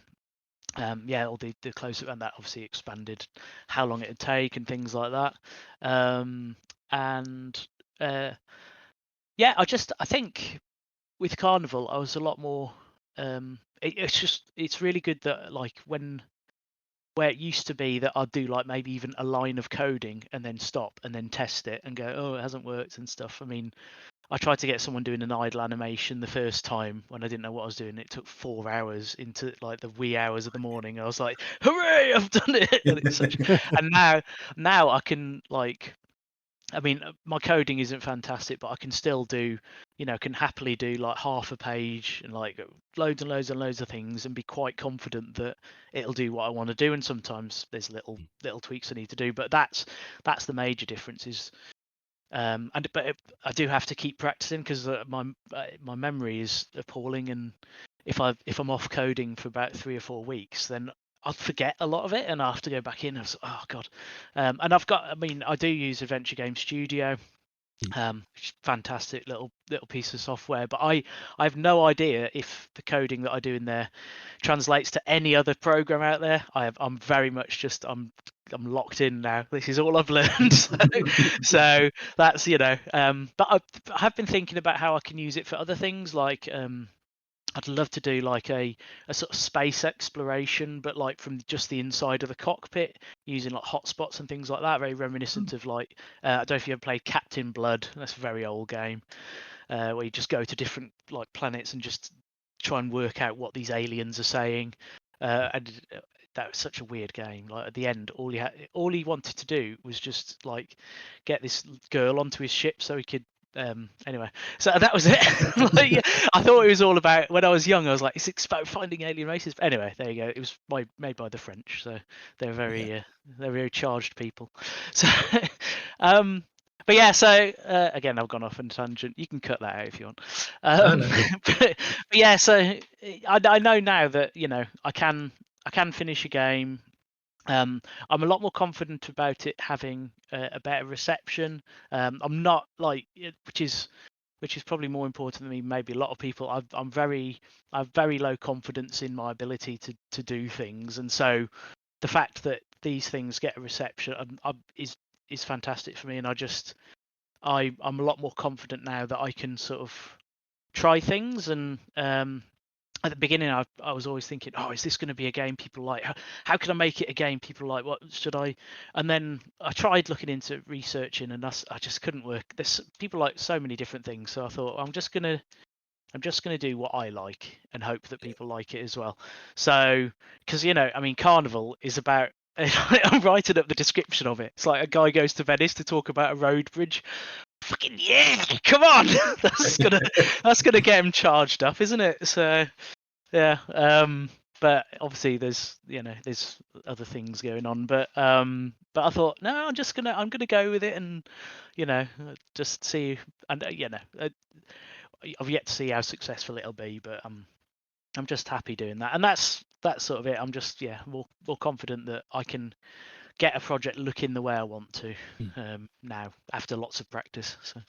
Speaker 8: all the close up, and that obviously expanded how long it'd take and things like that. I think with Carnival I was a lot more it's really good that like where it used to be that I'd do like maybe even a line of coding and then stop and then test it and go, oh, it hasn't worked and stuff. I mean, I tried to get someone doing an idle animation the first time when I didn't know what I was doing. It took 4 hours into like the wee hours of the morning. I was like, hooray, I've done it. And it's such, and now I can like, I mean, my coding isn't fantastic, but I can still do, can happily do like half a page and like loads and loads and loads of things and be quite confident that it'll do what I want to do. And sometimes there's little tweaks I need to do, but that's the major difference is, but I do have to keep practicing because my memory is appalling, and if I'm off coding for about 3 or 4 weeks, then I'll forget a lot of it and I have to go back in. I was, oh god, and I do use Adventure Game Studio, fantastic little piece of software, but I have no idea if the coding that I do in there translates to any other program out there. I'm very much just I'm locked in now. This is all I've learned. So that's but I have been thinking about how I can use it for other things like I'd love to do like a sort of space exploration, but like from just the inside of the cockpit, using like hotspots and things like that. Very reminiscent of like I don't know if you ever played Captain Blood. That's a very old game where you just go to different like planets and just try and work out what these aliens are saying. And that was such a weird game. Like at the end, all he wanted to do was just like get this girl onto his ship so he could. Anyway, so that was it. Like, yeah, I thought it was all about when I was young. I was like, it's about finding alien races. But anyway, there you go. It was made by the French, so they're very charged people. So, but yeah. So again, I've gone off on a tangent. You can cut that out if you want. But yeah. So I know now that I can finish a game. I'm a lot more confident about it having a better reception. I'm not like, which is probably more important than me. Maybe a lot of people. I have very low confidence in my ability to do things, and so the fact that these things get a reception is fantastic for me. And I'm a lot more confident now that I can sort of try things and at the beginning, I was always thinking, oh, is this going to be a game people like? How can I make it a game people like? What should I? And then I tried looking into researching, and I just couldn't work. There's people like so many different things, so I thought I'm just gonna do what I like and hope that people like it as well. So, because I mean, Carnival is about. I'm writing up the description of it. It's like a guy goes to Venice to talk about a road bridge. Fucking yeah! Come on, that's gonna get him charged up, isn't it? So. Yeah, but obviously there's other things going on, but I thought no, I'm gonna go with it and just see, and I've yet to see how successful it'll be, but I'm just happy doing that, and that's sort of it. I'm just more confident that I can get a project looking the way I want to now after lots of practice. So.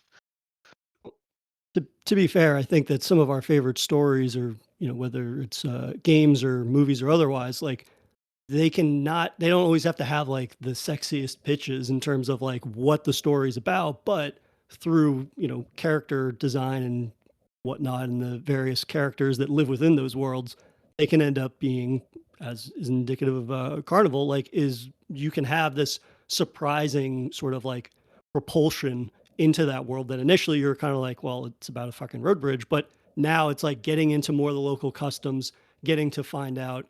Speaker 6: To be fair, I think that some of our favorite stories are, whether it's games or movies or otherwise, like they don't always have to have like the sexiest pitches in terms of like what the story's about, but through, character design and whatnot and the various characters that live within those worlds, they can end up being, as is indicative of Carnival, like you can have this surprising sort of like propulsion into that world that initially you're kind of like, well, it's about a fucking road bridge, but now it's like getting into more of the local customs, getting to find out,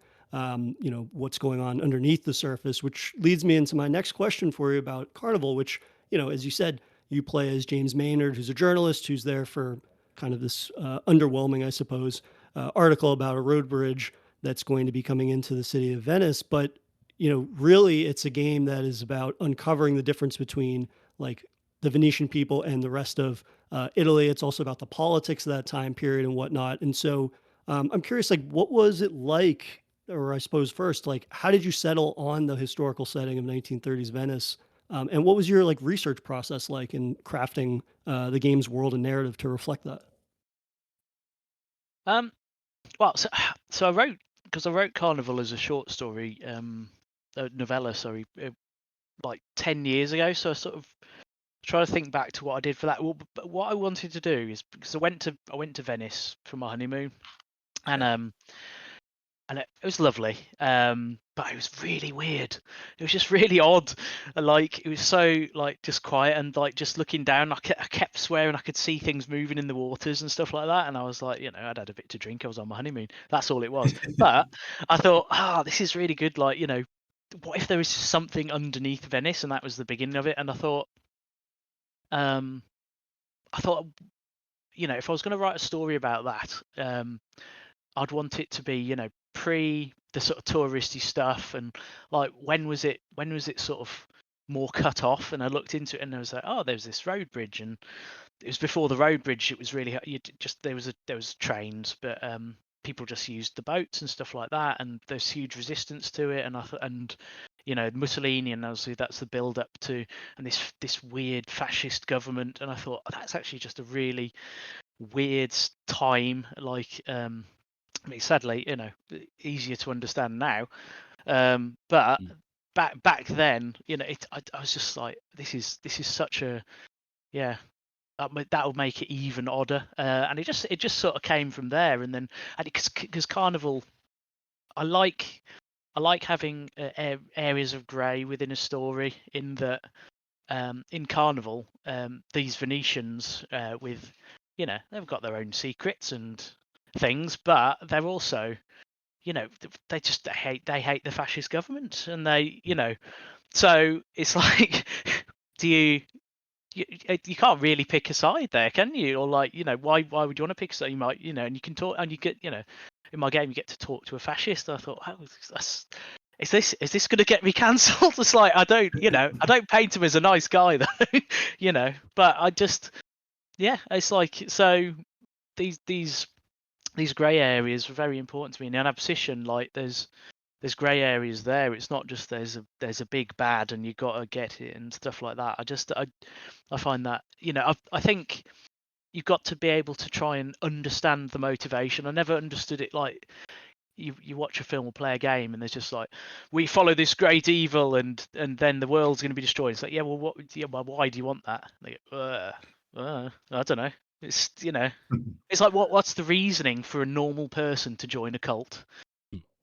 Speaker 6: what's going on underneath the surface, which leads me into my next question for you about Carnival, which, as you said, you play as James Maynard, who's a journalist who's there for kind of this underwhelming, I suppose, article about a road bridge that's going to be coming into the city of Venice. But, really it's a game that is about uncovering the difference between like the Venetian people and the rest of Italy. It's also about the politics of that time period and whatnot. And so I'm curious, like, what was it like, or I suppose first, like, how did you settle on the historical setting of 1930s Venice? And what was your like research process like in crafting the game's world and narrative to reflect that?
Speaker 8: Well, so I wrote Carnival as a short story, a novella, sorry, like 10 years ago. So I sort of try to think back to what I did for that. Well, but what I wanted to do is because I went to Venice for my honeymoon, and it was lovely, but it was really weird. It was just really odd. Like, it was so, like, just quiet, and like just looking down, I kept swearing I could see things moving in the waters and stuff like that. And I was like, I'd had a bit to drink. I was on my honeymoon. That's all it was. But I thought, this is really good. Like, what if there was something underneath Venice? And that was the beginning of it. And I thought, if I was going to write a story about that, I'd want it to be, pre the sort of touristy stuff, and like when was it sort of more cut off. And I looked into it, and I was like, there's this road bridge, and it was before the road bridge. It was really there was trains, but people just used the boats and stuff like that, and there's huge resistance to it. And Mussolini, and obviously that's the build up to, and this weird fascist government. And I thought, that's actually just a really weird time. Like, I mean, sadly, easier to understand now. But back then, I was just like, this is such a, yeah, that would make it even odder. And it just sort of came from there. And then, because Carnival, I like having areas of grey within a story. In that, in Carnival, these Venetians, with, they've got their own secrets and things, but they're also, they hate the fascist government, and they, so it's like, you can't really pick a side there, can you? Or like, why would you want to pick a side? You might, and you can talk, and you get, in my game you get to talk to a fascist. I thought, is this going to get me cancelled? It's like, I don't paint him as a nice guy though, but I just, it's like, so these grey areas are very important to me. And in Abscission, like, there's grey areas there. It's not just there's a big bad and you got to get it and stuff like that. I find that, I think you've got to be able to try and understand the motivation. I never understood it. Like, you watch a film or play a game, and there's just like, we follow this great evil, and then the world's going to be destroyed. It's like, well, why do you want that? Like, I don't know. It's, it's like, what's the reasoning for a normal person to join a cult?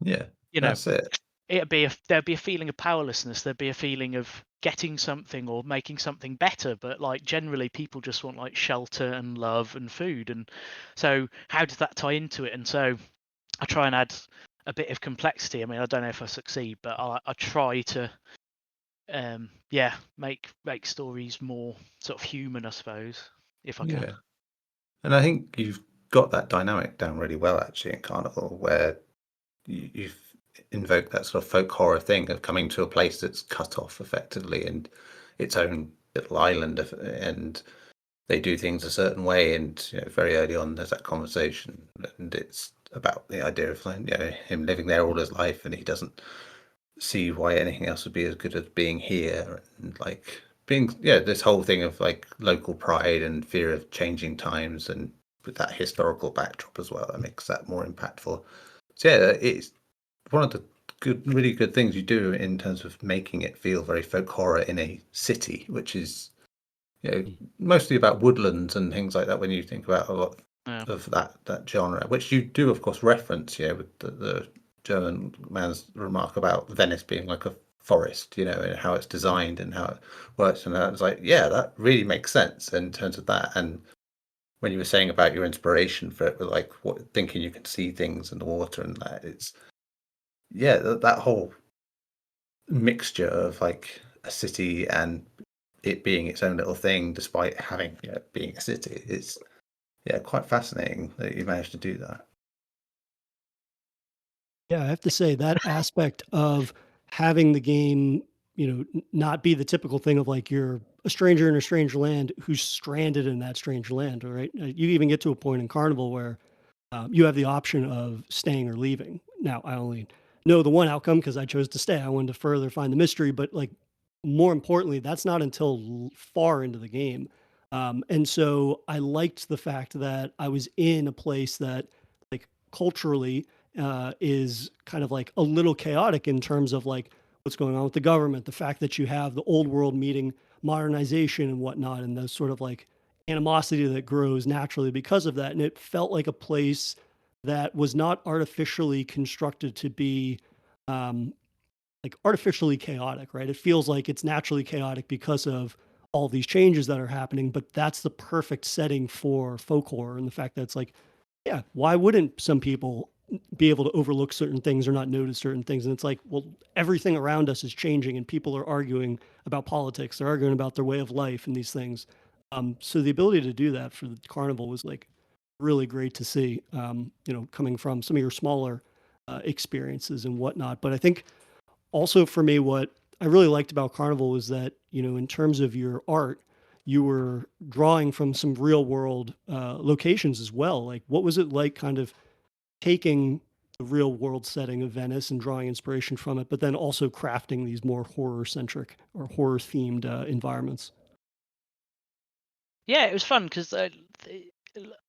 Speaker 7: Yeah, that's it.
Speaker 8: There'd be a feeling of powerlessness. There'd be a feeling of getting something or making something better. But like, generally, people just want like shelter and love and food. And so, how does that tie into it? And so, I try and add a bit of complexity. I mean, I don't know if I succeed, but I try to, make stories more sort of human, I suppose, if I can.
Speaker 7: And I think you've got that dynamic down really well, actually, in Carnival, where you've invoked that sort of folk horror thing of coming to a place that's cut off effectively and its own little island, and they do things a certain way. And very early on, there's that conversation, and it's about the idea of him living there all his life, and he doesn't see why anything else would be as good as being here, and like being this whole thing of like local pride and fear of changing times, and with that historical backdrop as well, that makes that more impactful. So it's one of the really good things you do in terms of making it feel very folk horror in a city, which is mostly about woodlands and things like that. When you think about a lot of that genre, which you do of course reference, with the German man's remark about Venice being like a forest, and how it's designed and how it works. And I was like, that really makes sense in terms of that. And when you were saying about your inspiration for it, with like thinking you can see things in the water and that, it's that whole mixture of like a city and it being its own little thing, despite having being a city, is quite fascinating that you managed to do that.
Speaker 6: Yeah, I have to say that aspect of having the game, not be the typical thing of like you're a stranger in a strange land who's stranded in that strange land, right? You even get to a point in Carnival where you have the option of staying or leaving. Now, I only know the one outcome because I chose to stay. I wanted to further find the mystery, but like more importantly, that's not until far into the game. And so I liked the fact that I was in a place that, like, culturally is kind of like a little chaotic in terms of like what's going on with the government, the fact that you have the old world meeting modernization and whatnot, and those sort of like animosity that grows naturally because of that. And it felt like a place that was not artificially constructed to be like artificially chaotic, right? It feels like it's naturally chaotic because of all these changes that are happening, but that's the perfect setting for folk horror, and the fact that it's like, yeah, why wouldn't some people be able to overlook certain things or not notice certain things? And it's like, well, everything around us is changing and people are arguing about politics. They're arguing about their way of life and these things. So the ability to do that for the carnival was like really great to see, coming from some of your smaller experiences and whatnot. But I think also for me, what I really liked about Carnival was that, in terms of your art, you were drawing from some real world locations as well. Like, what was it like kind of taking the real world setting of Venice and drawing inspiration from it, but then also crafting these more horror centric or horror themed environments?
Speaker 8: Yeah, it was fun because I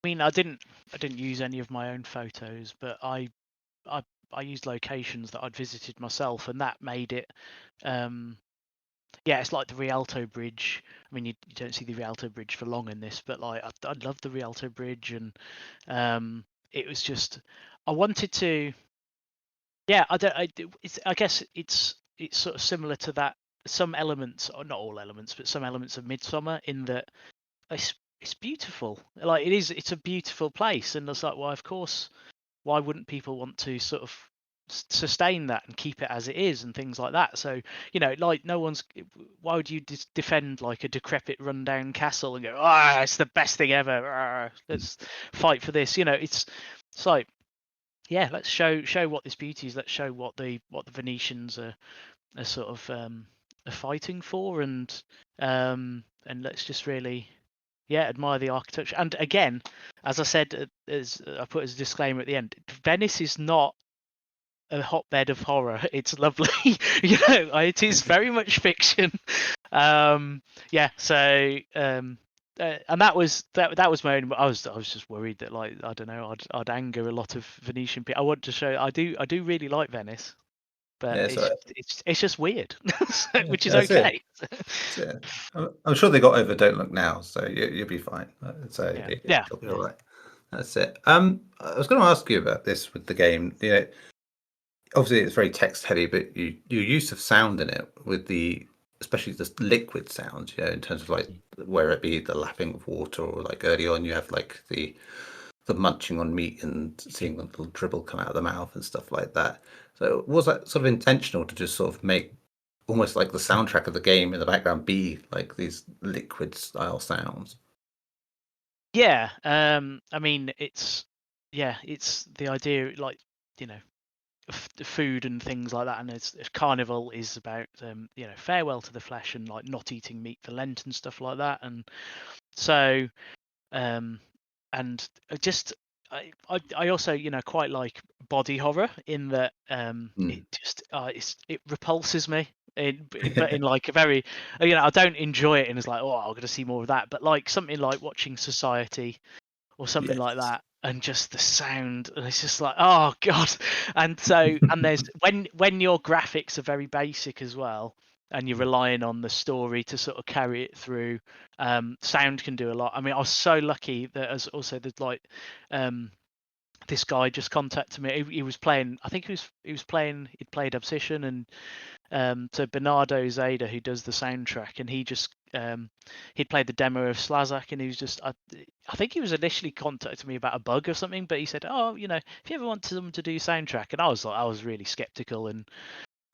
Speaker 8: mean, I didn't use any of my own photos, but I I used locations that I'd visited myself, and that made it. Yeah, it's like the Rialto Bridge. I mean, you don't see the Rialto Bridge for long in this, but like I love the Rialto Bridge, and it was just I wanted to. Yeah, I don't. I guess it's sort of similar to that. Some elements, or not all elements, but some elements of Midsummer in that it's beautiful. Like it is, it's a beautiful place, and it's like, well, of course, why wouldn't people want to sort of sustain that and keep it as it is and things like that? So like no one's. Why would you defend like a decrepit, rundown castle and go, ah, it's the best thing ever. Let's fight for this. It's like, yeah, let's show what this beauty is. Let's show what the Venetians are sort of are fighting for, and let's just really, yeah, admire the architecture. And again, as I said, as I put as a disclaimer at the end, Venice is not a hotbed of horror. It's lovely, it is very much fiction. Yeah, so and that was my own. I was just worried that, like, I don't know, I'd anger a lot of Venetian people. I want to show I do really like Venice, but
Speaker 7: Yeah, so
Speaker 8: it's just weird, which is
Speaker 7: that's it.
Speaker 8: okay.
Speaker 7: That's it. I'm sure they got over "Don't Look Now," so you'll be fine. So
Speaker 8: Yeah.
Speaker 7: it'll be all right. That's it. I was going to ask you about this with the game. Obviously it's very text heavy, but your use of sound in it, with especially the liquid sounds, in terms of like where it be the lapping of water, or like early on you have like the munching on meat and seeing the little dribble come out of the mouth and stuff like that. So was that sort of intentional to just sort of make almost like the soundtrack of the game in the background be like these liquid style sounds?
Speaker 8: Yeah, I mean, it's the idea, like, the food and things like that, and if Carnival is about farewell to the flesh and like not eating meat for Lent and stuff like that, and so and I also quite like body horror, in that it just it repulses me, but in like a very, I don't enjoy it, and it's like, oh, I'm gonna see more of that, but like something like watching Society or something like
Speaker 7: Yes.
Speaker 8: that, and just the sound, and it's just like, oh god. And so, and there's when your graphics are very basic as well, and you're relying on the story to sort of carry it through, sound can do a lot. I mean, I was so lucky that, as also the like this guy just contacted me. He was playing, I think he'd played Obsession, and to Bernardo Zeta, who does the soundtrack, and he just he'd played the demo of Slazak, and he was just, I think he was initially contacting me about a bug or something, but he said, oh, if you ever want them to do soundtrack, and I was really skeptical, and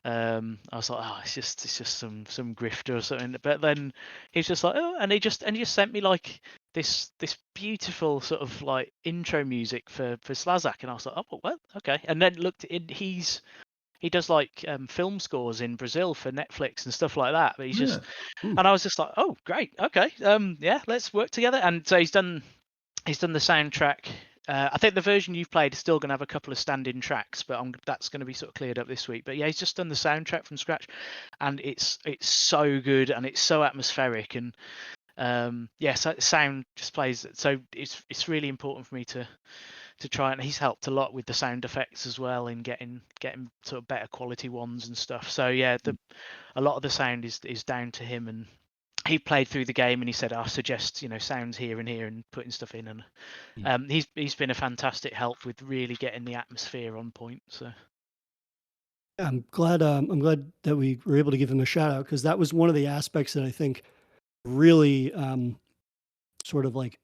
Speaker 8: I was like, oh, it's just some grifter or something. But then he's just like, oh, and he just sent me like this beautiful sort of like intro music for Slazak, and I was like, oh, well, okay. And then looked in, he does like film scores in Brazil for Netflix and stuff like that. But he's just, and I was just like, oh, great, okay, yeah, let's work together. And so he's done the soundtrack. I think the version you've played is still going to have a couple of stand-in tracks, but that's going to be sort of cleared up this week. But yeah, he's just done the soundtrack from scratch, and it's so good, and it's so atmospheric, and yeah, so sound just plays. So it's really important for me to try, and he's helped a lot with the sound effects as well, in getting sort of better quality ones and stuff. So yeah, a lot of the sound is down to him, and he played through the game and he said, I suggest, sounds here and here and putting stuff in. And he's been a fantastic help with really getting the atmosphere on point. So
Speaker 6: I'm glad that we were able to give him a shout out, because that was one of the aspects that I think really sort of like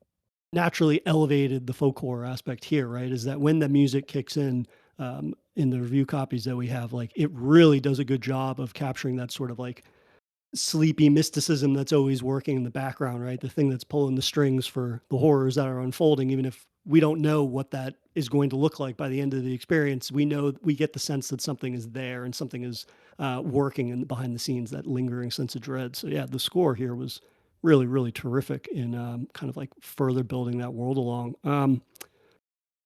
Speaker 6: naturally elevated the folk horror aspect here, right? Is that when the music kicks in the review copies that we have, like it really does a good job of capturing that sort of like sleepy mysticism that's always working in the background, right? The thing that's pulling the strings for the horrors that are unfolding, even if we don't know what that is going to look like by the end of the experience, we know, we get the sense that something is there and something is working in behind the scenes, that lingering sense of dread. So yeah, the score here was really, really terrific in kind of like further building that world along.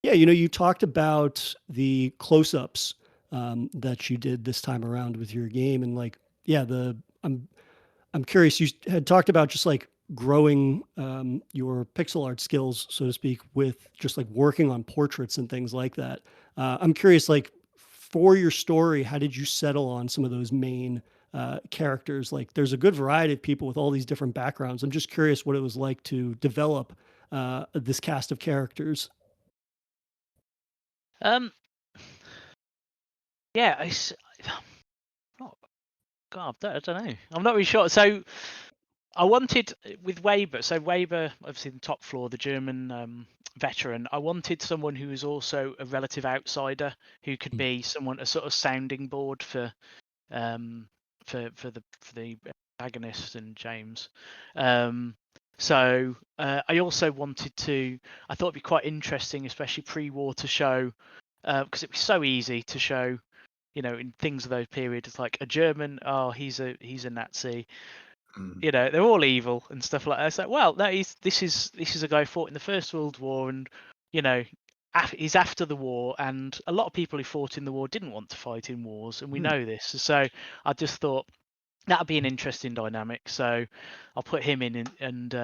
Speaker 6: Yeah, you talked about the close-ups that you did this time around with your game, and like, yeah, I'm curious. You had talked about just like growing your pixel art skills, so to speak, with just like working on portraits and things like that. I'm curious, like for your story, how did you settle on some of those main characters? Like, there's a good variety of people with all these different backgrounds. I'm just curious what it was like to develop this cast of characters.
Speaker 8: um, yeah, not, God, I don't know. I'm not really sure. So I wanted with Weber. So Weber, obviously the top floor, the German veteran. I wanted someone who was also a relative outsider, who could be a sort of sounding board um, for the antagonist and James. So I also wanted to. I thought it'd be quite interesting, especially pre-war, to show because it'd be so easy to show. In things of those periods, like a German, oh, he's a Nazi. They're all evil and stuff like that. It's like, well, no, this is a guy who fought in the First World War, and he's after the war, and a lot of people who fought in the war didn't want to fight in wars, and we know this. So I just thought that'd be an interesting dynamic. So I'll put him in, and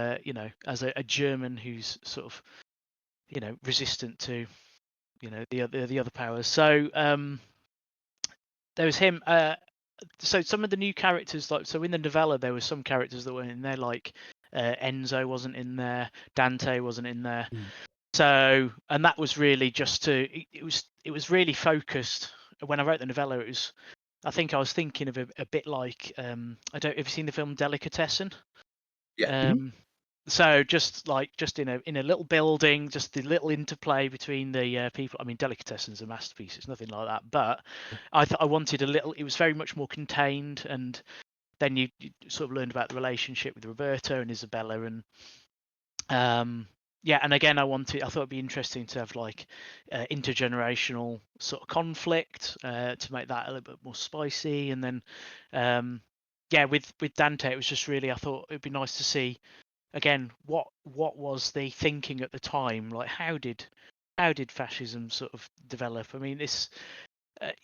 Speaker 8: as a German who's sort of resistant to the other powers. So there was him. So some of the new characters, like in the novella, there were some characters that were in there, like Enzo wasn't in there, Dante wasn't in there. So, and that was really just to it was really focused. When I wrote the novella, I think I was thinking of a bit like I don't. Have you seen the film Delicatessen?
Speaker 7: Yeah.
Speaker 8: So just in a little building, just the little interplay between the people. I mean, Delicatessen's a masterpiece. It's nothing like that, but I wanted a little. It was very much more contained, and then you sort of learned about the relationship with Roberto and Isabella, and yeah. And again, I thought it'd be interesting to have like intergenerational sort of conflict to make that a little bit more spicy, and then yeah, with Dante, it was just really, I thought it'd be nice to see. Again, what was the thinking at the time? Like, how did fascism sort of develop? I mean, this, I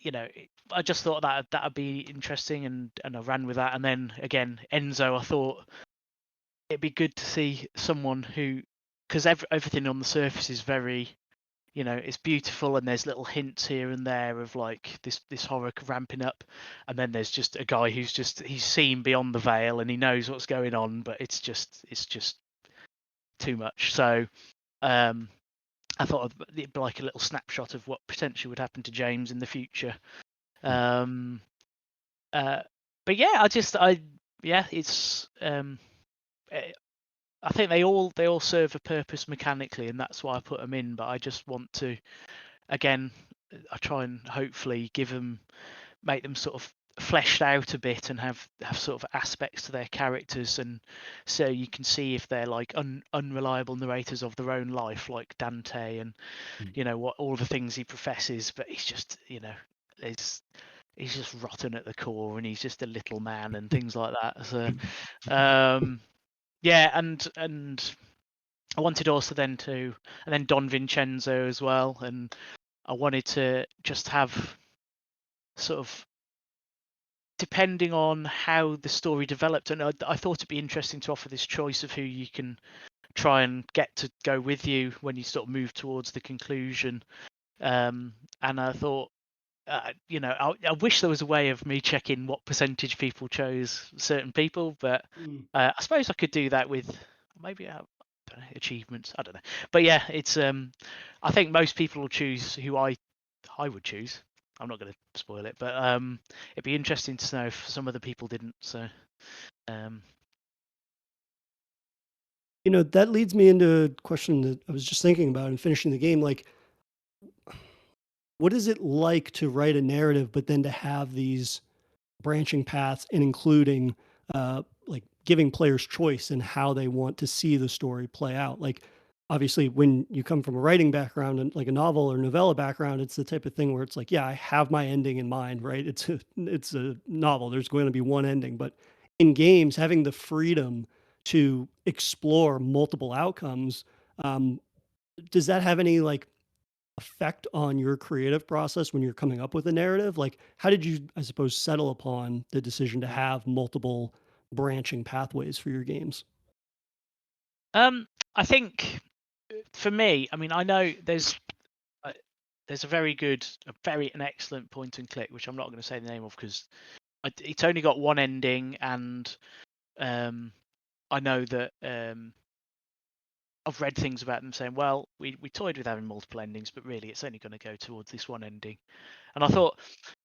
Speaker 8: just thought that'd be interesting, and I ran with that. And then again, Enzo, I thought it'd be good to see someone who, because everything on the surface is very, it's beautiful, and there's little hints here and there of like this horror ramping up, and then there's just a guy who's he's seen beyond the veil and he knows what's going on, but it's just too much. So I thought it'd be like a little snapshot of what potentially would happen to James in the future. But yeah, it's I think they all serve a purpose mechanically, and that's why I put them in. But I just want to, again, I try and hopefully make them sort of fleshed out a bit, and have sort of aspects to their characters, and so you can see if they're like unreliable narrators of their own life, like Dante, and what all the things he professes, but he's just he's just rotten at the core, and he's just a little man and things like that. So yeah, and I wanted also then Don Vincenzo as well, and I wanted to just have sort of, depending on how the story developed, and I thought it'd be interesting to offer this choice of who you can try and get to go with you when you sort of move towards the conclusion. And I thought I wish there was a way of me checking what percentage people chose certain people, but I suppose I could do that with maybe don't know, achievements. I don't know, but yeah, it's I think most people will choose who I would choose. I'm not going to spoil it, but it'd be interesting to know if some other people didn't. So,
Speaker 6: That leads me into a question that I was just thinking about in finishing the game. Like, what is it like to write a narrative, but then to have these branching paths and including like giving players choice in how they want to see the story play out? Like, obviously, when you come from a writing background and like a novel or novella background, it's the type of thing where it's like, yeah, I have my ending in mind, right? It's a novel. There's going to be one ending, but in games, having the freedom to explore multiple outcomes, um, does that have any like effect on your creative process when you're coming up with a narrative? Like, how did you, I suppose, settle upon the decision to have multiple branching pathways for your games?
Speaker 8: I think for me, I mean, I know there's a very an excellent point and click, which I'm not going to say the name of because it's only got one ending, and I know that I've read things about them saying, well, we toyed with having multiple endings, but really it's only going to go towards this one ending. And I thought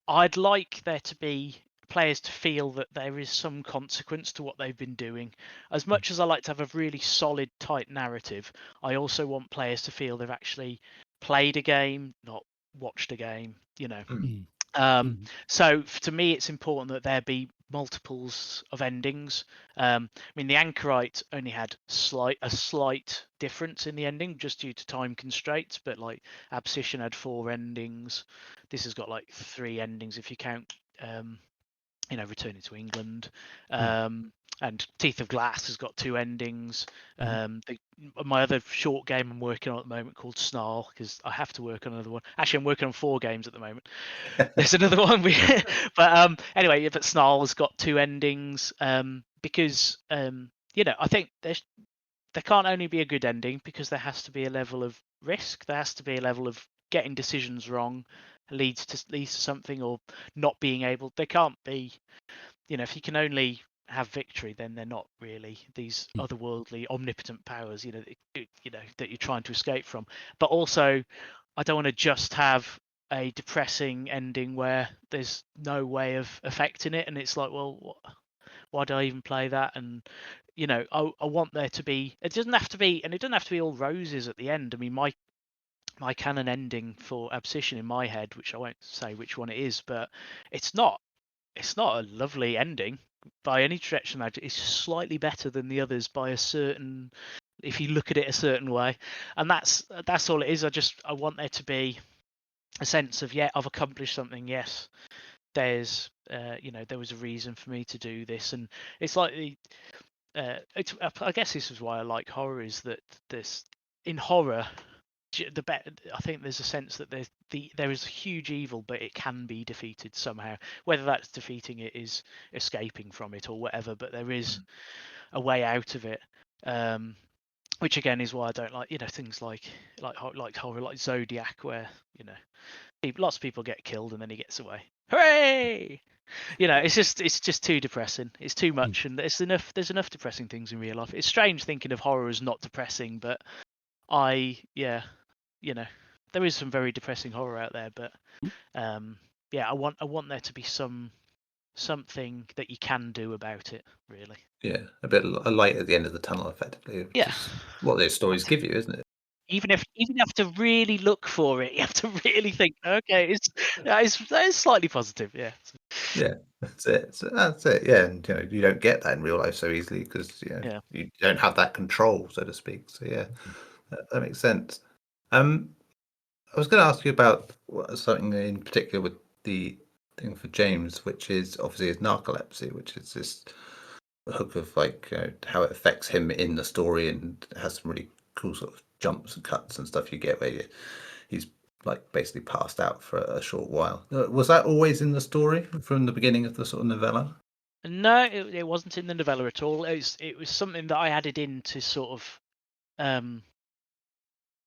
Speaker 8: I'd like there to be players to feel that there is some consequence to what they've been doing. As much as I like to have a really solid, tight narrative, I also want players to feel they've actually played a game, not watched a game, So to me, it's important that there be multiples of endings. I mean, the Anchorite only had a slight difference in the ending just due to time constraints, but like Abscission had 4 endings. This has got like 3 endings if you count, Returning to England. And Teeth of Glass has got 2 endings. My other short game I'm working on at the moment called Snarl, because I have to work on another one. Actually, I'm working on 4 games at the moment. There's another one, but anyway, but Snarl has got 2 endings because I think there can't only be a good ending because there has to be a level of risk. There has to be a level of getting decisions wrong leads to something, or not being able. They can't be, if you can only have victory, then they're not really these otherworldly, omnipotent powers, that you're trying to escape from. But also, I don't want to just have a depressing ending where there's no way of affecting it, and it's like, well, why do I even play that? And I want there to be. It doesn't have to be, and it doesn't have to be all roses at the end. I mean, my canon ending for Abscission in my head, which I won't say which one it is, but it's not a lovely ending by any stretch of the imagination. It's slightly better than the others by if you look at it a certain way, and that's all it is. I want there to be a sense of, yeah, I've accomplished something. Yes, there's there was a reason for me to do this, and it's like I guess this is why I like horror, is that this in horror. I think there's a sense that there is huge evil, but it can be defeated somehow. Whether that's defeating it is escaping from it or whatever, but there is a way out of it. Which again is why I don't like things like horror, like Zodiac, where lots of people get killed and then he gets away. Hooray! It's just too depressing. It's too much, and there's enough depressing things in real life. It's strange thinking of horror as not depressing, but there is some very depressing horror out there, but I want there to be something that you can do about it, really.
Speaker 7: Yeah, a light at the end of the tunnel, effectively.
Speaker 8: Yeah,
Speaker 7: what those stories give you, isn't it?
Speaker 8: even if you have to really look for it, you have to really think. Okay, it's slightly positive. Yeah.
Speaker 7: Yeah, that's it. That's it. Yeah, and you don't get that in real life so easily because you don't have that control, so to speak. So yeah, that makes sense. I was going to ask you about something in particular with the thing for James, which is obviously his narcolepsy, which is this hook of like how it affects him in the story, and has some really cool sort of jumps and cuts and stuff you get where he's like basically passed out for a short while. Was that always in the story from the beginning of the sort of novella?
Speaker 8: No, it wasn't in the novella at all. It was something that I added in to sort of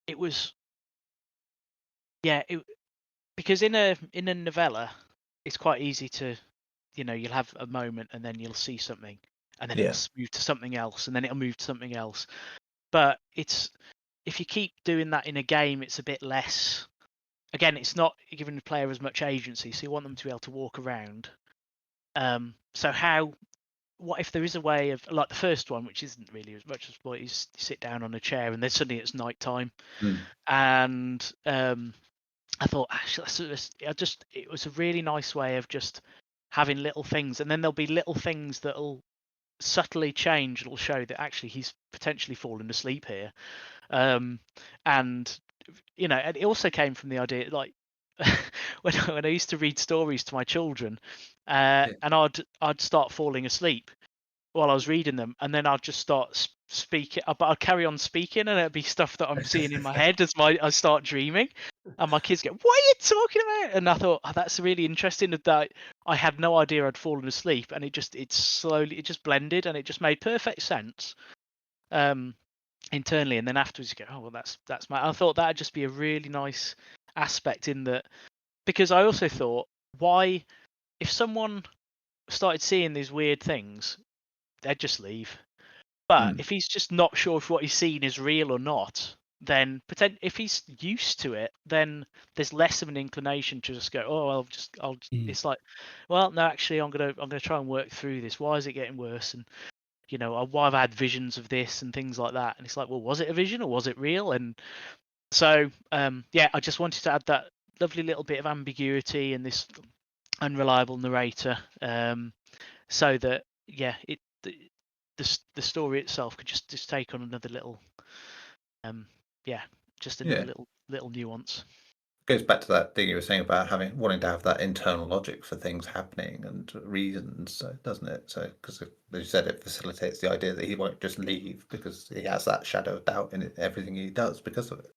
Speaker 8: it was because in a novella, it's quite easy to, you'll have a moment and then you'll see something, and then
Speaker 7: Yeah.
Speaker 8: it'll move to something else, and then it'll move to something else. But if you keep doing that in a game, it's a bit less. Again, it's not giving the player as much agency, so you want them to be able to walk around. So what if there is a way of, like the first one, which isn't really as much as what you sit down on a chair and then suddenly it's night time, and I thought actually it was a really nice way of just having little things, and then there'll be little things that'll subtly change. It'll show that actually he's potentially fallen asleep here, and and it also came from the idea, like when I used to read stories to my children, and I'd start falling asleep while I was reading them, and then I'd just start speaking, but I'd carry on speaking, and it'd be stuff that I'm seeing in my head as I start dreaming, and my kids go, "What are you talking about?" And I thought, that's really interesting that I had no idea I'd fallen asleep, and it just blended, and it just made perfect sense internally, and then afterwards you go, "Oh well, that's my." I thought that'd just be a really nice aspect in that, because I also thought, why, if someone started seeing these weird things, they'd just leave. But if he's just not sure if what he's seen is real or not, then if he's used to it, then there's less of an inclination to just go, "Oh, It's like, well, no, actually, I'm gonna try and work through this. Why is it getting worse? And why have I had visions of this and things like that?" And it's like, well, was it a vision or was it real? And so, I just wanted to add that lovely little bit of ambiguity and this unreliable narrator, so that the story itself could just take on another little, just another little nuance.
Speaker 7: Goes back to that thing you were saying about wanting to have that internal logic for things happening and reasons, doesn't it? So, because as you said, it facilitates the idea that he won't just leave because he has that shadow of doubt in everything he does because of it.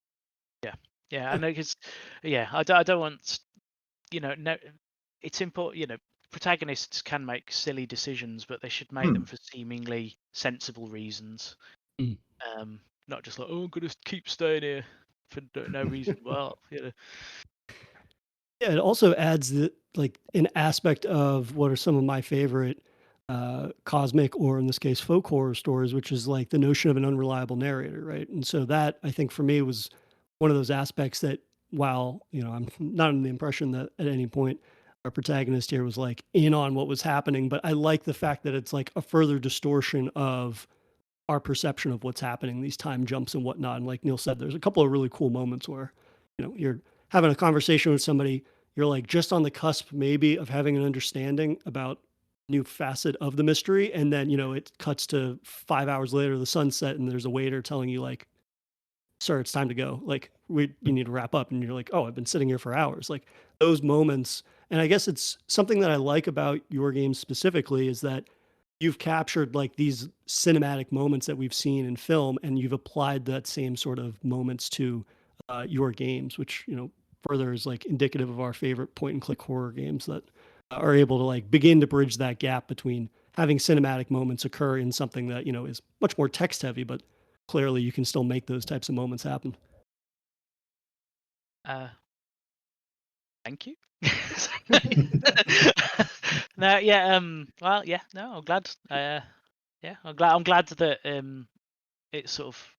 Speaker 8: Yeah, I know, because I don't want, no, it's important, protagonists can make silly decisions, but they should make them for seemingly sensible reasons. Not just like, "Oh, I'm gonna keep staying here for no reason." Well,
Speaker 6: Yeah, it also adds an aspect of what are some of my favorite cosmic, or in this case folk horror stories, which is like the notion of an unreliable narrator, right? And so that, I think, for me, was one of those aspects that, while I'm not under the impression that at any point our protagonist here was like in on what was happening, but I like the fact that it's like a further distortion of our perception of what's happening, these time jumps and whatnot. And like Neil said, there's a couple of really cool moments where you're having a conversation with somebody, you're like just on the cusp maybe of having an understanding about new facet of the mystery, and then it cuts to 5 hours later, the sunset, and there's a waiter telling you like, "Sir, it's time to go. Like, you need to wrap up." And you're like, "Oh, I've been sitting here for hours." Like those moments. And I guess it's something that I like about your game specifically, is that you've captured like these cinematic moments that we've seen in film, and you've applied that same sort of moments to your games, which further is like indicative of our favorite point and click horror games that are able to like begin to bridge that gap between having cinematic moments occur in something that is much more text heavy, but clearly you can still make those types of moments happen.
Speaker 8: Thank you. No, well, no, I'm glad. I'm glad that it's sort of,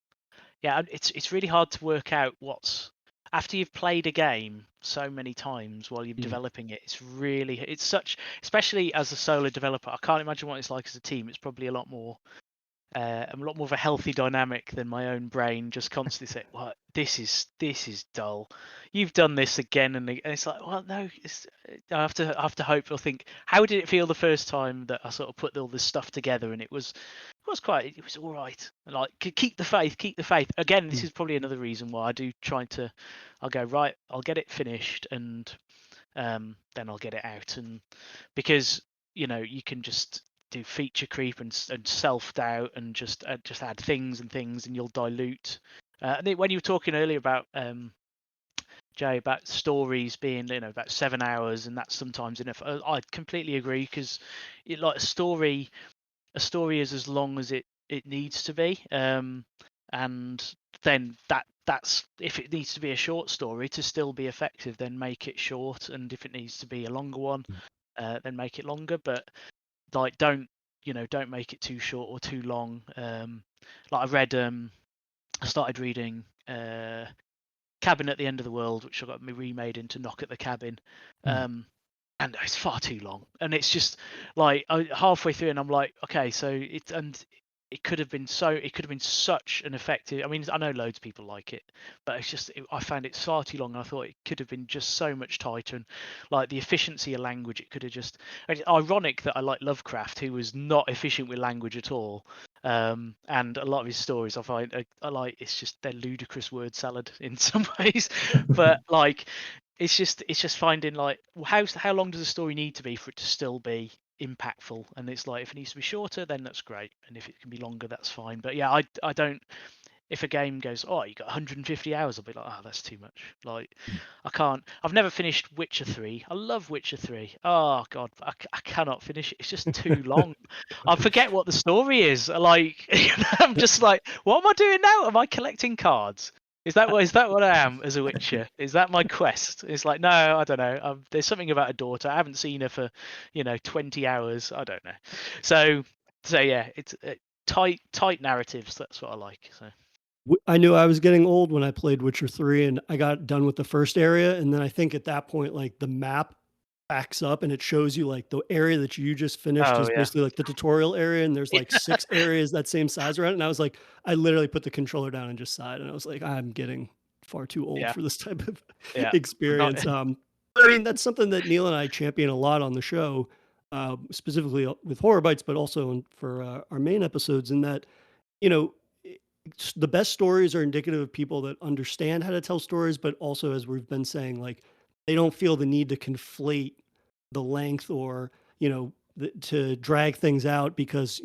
Speaker 8: it's really hard to work out what's, after you've played a game so many times while you're developing it. It's such, especially as a solo developer, I can't imagine what it's like as a team. It's probably a lot more of a healthy dynamic than my own brain just constantly saying, "What, this is dull. You've done this again and again." And it's like, well, no, I have to hope or think, how did it feel the first time that I sort of put all this stuff together? And it was all right. Like, keep the faith. Again, this is probably another reason why I do I'll go, right, I'll get it finished, and then I'll get it out. And because you can just do feature creep and self-doubt and just add things, and you'll dilute. I think when you were talking earlier about Jay, about stories being about 7 hours, and that's sometimes enough, I completely agree, because like a story is as long as it needs to be, and then that's if it needs to be a short story to still be effective, then make it short, and if it needs to be a longer one, then make it longer. But like, don't make it too short or too long. Like I started reading Cabin at the End of the World, which I got me remade into Knock at the Cabin, and it's far too long. And it's just like halfway through, and I'm like, okay, so it could have been such an effective. I mean, I know loads of people like it, but it's just I found it far too long. And I thought it could have been just so much tighter, and like the efficiency of language, it could have just. It's ironic that I like Lovecraft, who was not efficient with language at all. And a lot of his stories I find I like, it's just they're ludicrous word salad in some ways, but like it's just finding like how long does a story need to be for it to still be impactful? And it's like, if it needs to be shorter, then that's great, and if it can be longer, that's fine. But yeah, I don't, if a game goes, oh, you got 150 hours, I'll be like, oh, that's too much. Like, I've never finished Witcher 3. I love Witcher 3. Oh, God, I cannot finish it. It's just too long. I forget what the story is. Like, I'm just like, what am I doing now? Am I collecting cards? Is that what I am as a Witcher? Is that my quest? It's like, no, I don't know. There's something about a daughter. I haven't seen her for, 20 hours. I don't know. So yeah, it's tight narratives. That's what I like. So.
Speaker 6: I knew I was getting old when I played Witcher 3 and I got done with the first area. And then I think at that point, like the map backs up and it shows you like the area that you just finished is basically like the tutorial area. And there's like 6 areas that same size around it. And I was like, I literally put the controller down and just sighed. And I was like, I'm getting far too old for this type of experience. I mean, that's something that Neil and I champion a lot on the show, specifically with Horror Bites, but also for our main episodes, in that, the best stories are indicative of people that understand how to tell stories, but also, as we've been saying, like they don't feel the need to conflate the length or, to drag things out because,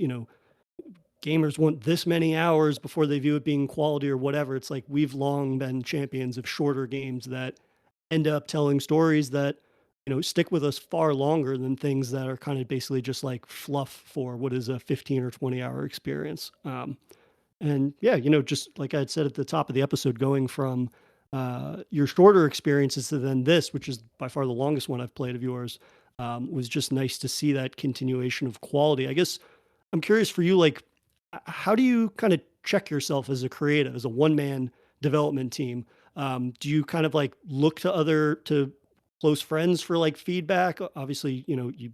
Speaker 6: gamers want this many hours before they view it being quality or whatever. It's like we've long been champions of shorter games that end up telling stories that, stick with us far longer than things that are kind of basically just like fluff for what is a 15 or 20-hour experience. And yeah, just like I had said at the top of the episode, going from your shorter experiences to then this, which is by far the longest one I've played of yours, was just nice to see that continuation of quality. I guess I'm curious for you, like, how do you kind of check yourself as a creative, as a one-man development team? Do you kind of like look to close friends for like feedback? Obviously, you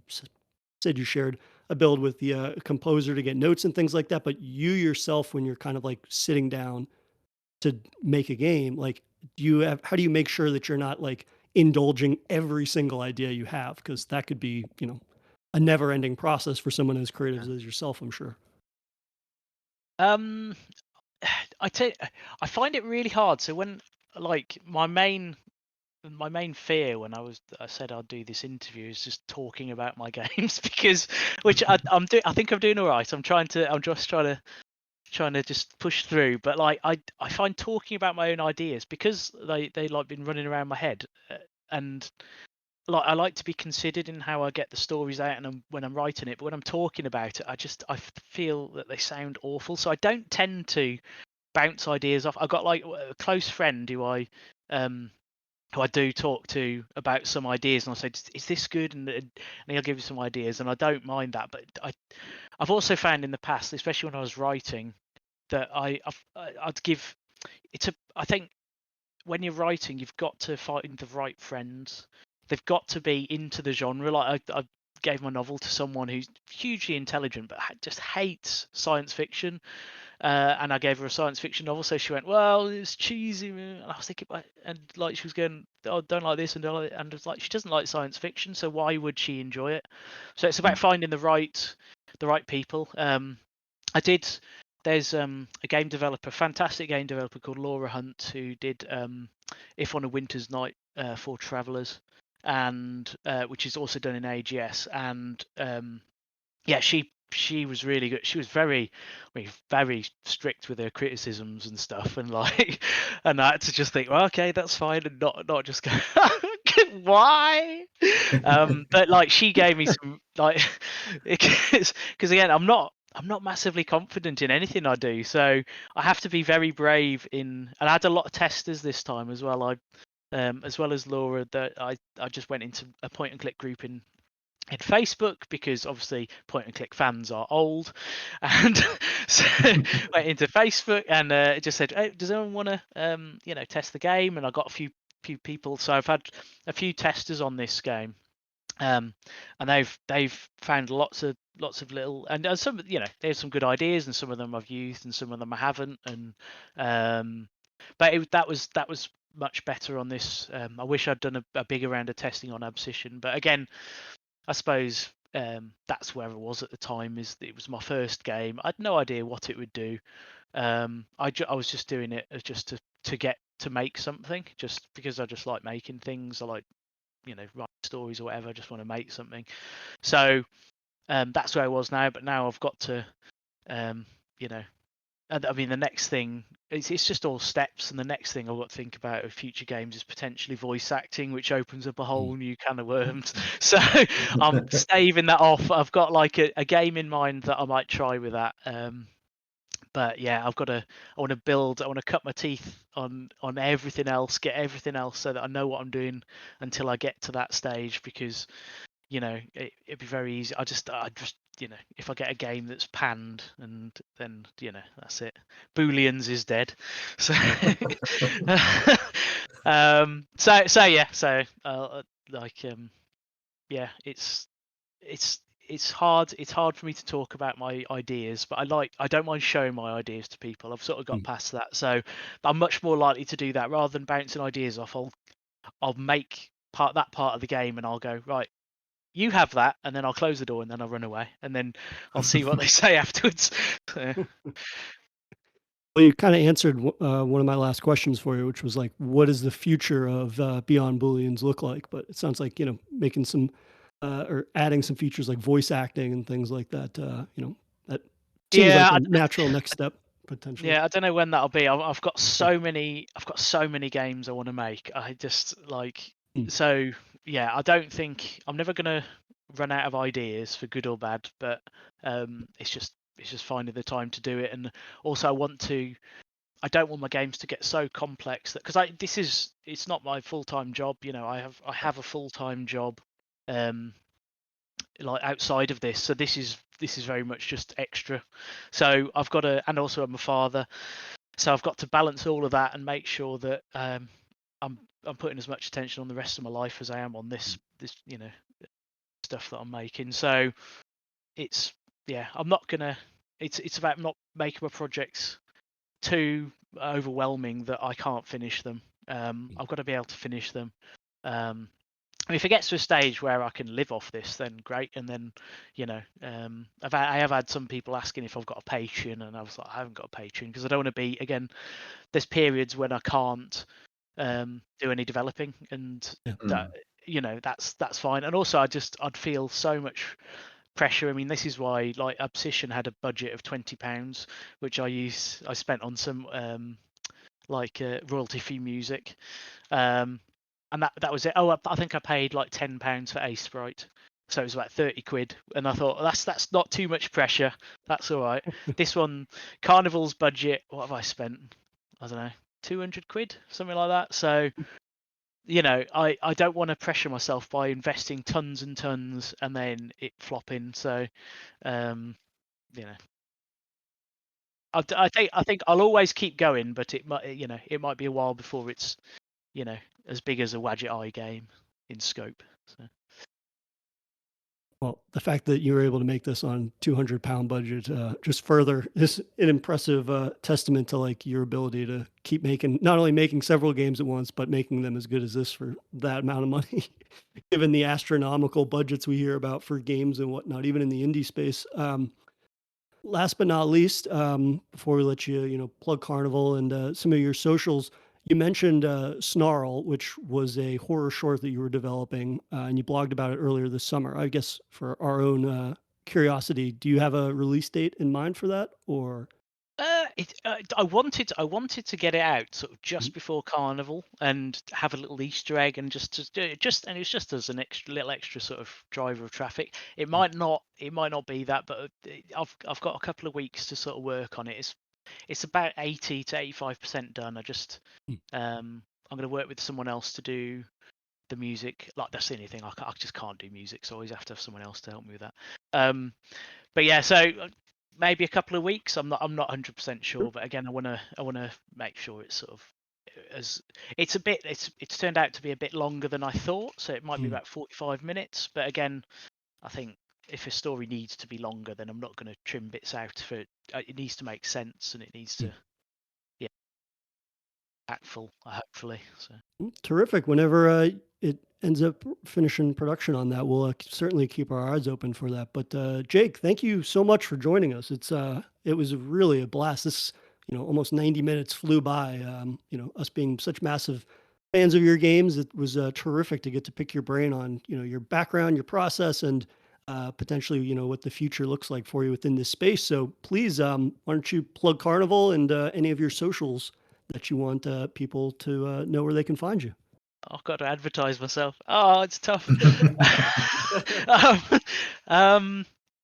Speaker 6: said you shared a build with the composer to get notes and things like that, but you yourself, when you're kind of like sitting down to make a game, like how do you make sure that you're not like indulging every single idea you have? Because that could be, a never ending process for someone as creative as yourself, I'm sure.
Speaker 8: I find it really hard. So when like my main fear when I said I'd do this interview is just talking about my games, because I think I'm doing all right. I'm just trying to just push through, but like I find talking about my own ideas, because they like been running around my head, and like I like to be considered in how I get the stories out and when I'm writing it, but when I'm talking about it, I feel that they sound awful, so I don't tend to bounce ideas off. I've got like a close friend who I do talk to about some ideas, and I'll say, is this good? And he'll give you some ideas, and I don't mind that. But I've also found in the past, especially when I was writing, that I'd give I think when you're writing, you've got to find the right friends. They've got to be into the genre. Like I gave my novel to someone who's hugely intelligent but just hates science fiction. And I gave her a science fiction novel, so she went, well, it's cheesy. And I was thinking, and like she was going, oh, don't like this and don't like it. And it's like, she doesn't like science fiction, so why would she enjoy it? So it's about finding the right people. There's a game developer, fantastic game developer called Laura Hunt, who did If on a Winter's Night for Travelers, and which is also done in AGS. And yeah, she was really good. She was very strict with her criticisms and stuff, and like, and I had to just think, well, okay, that's fine, and not just go, why? But like, she gave me some like, because again, I'm not I'm not massively confident in anything I do, so I have to be very brave in. And I had a lot of testers this time as well. As well as Laura, that I just went into a point and click group in Facebook, because obviously point and click fans are old, and so went into Facebook and it just said, "Hey, does anyone want to test the game?" And I got a few people, so I've had a few testers on this game. And they've found lots of little, and some, there's some good ideas, and some of them I've used and some of them I haven't, and but that was much better on this. I wish I'd done a bigger round of testing on Abscission, but again, I suppose that's where I was at the time. Is it was my first game. I had no idea what it would do. I was just doing it as just to get to make something, just because I just like making things. I like write stories or whatever. I just want to make something. So that's where I was now. But now I've got to, I mean, the next thing, it's just all steps, and the next thing I've got to think about with future games is potentially voice acting, which opens up a whole new can of worms. So I'm staving that off. I've got like a game in mind that I might try with that. But yeah, I want to cut my teeth on everything else, get everything else, so that I know what I'm doing until I get to that stage, because it'd be very easy. I just if I get a game that's panned, and then that's it. Booleans is dead. So yeah, it's hard for me to talk about my ideas, but I don't mind showing my ideas to people. I've sort of got past that, so I'm much more likely to do that rather than bouncing ideas off. I'll make part of the game, and I'll go, right, you have that, and then I'll close the door, and then I'll run away, and then I'll see what they say afterwards.
Speaker 6: Well, you kind of answered one of my last questions for you, which was like, what does the future of Beyond Booleans look like? But it sounds like, making some or adding some features like voice acting and things like that. That seems like a natural next step potentially.
Speaker 8: Yeah, I don't know when that'll be. I've got so many games I want to make. I just so yeah. I don't think I'm never gonna run out of ideas, for good or bad. But it's just finding the time to do it, and also I don't want my games to get so complex that, because it's not my full-time job. I have a full-time job, like outside of this, so this is very much just extra. So I've got to, and also I'm a father, so I've got to balance all of that and make sure that I'm putting as much attention on the rest of my life as I am on this stuff that I'm making. So it's I'm not gonna. It's about not making my projects too overwhelming that I can't finish them. I've got to be able to finish them. If it gets to a stage where I can live off this, then great. And then, I have had some people asking if I've got a Patreon, and I was like, I haven't got a Patreon, because I don't want to be, again, there's periods when I can't do any developing, and that's fine. And also I'd feel so much pressure. I mean, this is why, like, Abscission had a budget of £20, which I spent on some royalty free music. And that was it. Oh, I think I paid like £10 for A Sprite, so it was about 30 quid. And I thought, that's not too much pressure. That's all right. This one, Carnival's budget, what have I spent? I don't know, 200 quid, something like that. So, I don't want to pressure myself by investing tons and tons and then it flopping. So, I think I'll always keep going, but it might be a while before it's as big as a Wadget Eye game in scope. So.
Speaker 6: Well, the fact that you were able to make this on £200 budget just further is an impressive testament to like your ability to keep not only making several games at once, but making them as good as this for that amount of money, given the astronomical budgets we hear about for games and whatnot, even in the indie space. Last but not least, before we let you, plug Carnival and some of your socials, you mentioned Snarl, which was a horror short that you were developing, and you blogged about it earlier this summer. I guess for our own curiosity, do you have a release date in mind for that, or?
Speaker 8: I wanted to get it out sort of just before Carnival and have a little Easter egg and just to do it, and it's just as an extra sort of driver of traffic. It might not be that, but I've got a couple of weeks to sort of work on it. It's about 80 to 85% done. I'm going to work with someone else to do the music. Like, that's the only thing, I just can't do music, so I always have to have someone else to help me with that. But yeah, so maybe a couple of weeks. I'm not 100% sure, but again, I want to make sure it's sort of it's turned out to be a bit longer than I thought, so it might be about 45 minutes. But again, I think if a story needs to be longer, then I'm not going to trim bits out for it. It needs to make sense, and it needs to impactful, hopefully. So
Speaker 6: Terrific. Whenever it ends up finishing production on that, we'll certainly keep our eyes open for that. But Jake, thank you so much for joining us. It was really a blast. This, almost 90 minutes flew by. Us being such massive fans of your games, it was terrific to get to pick your brain on, your background, your process, and potentially, what the future looks like for you within this space. So please, why don't you plug Carnival and any of your socials that you want people to know where they can find you?
Speaker 8: I've got to advertise myself. Oh, it's tough.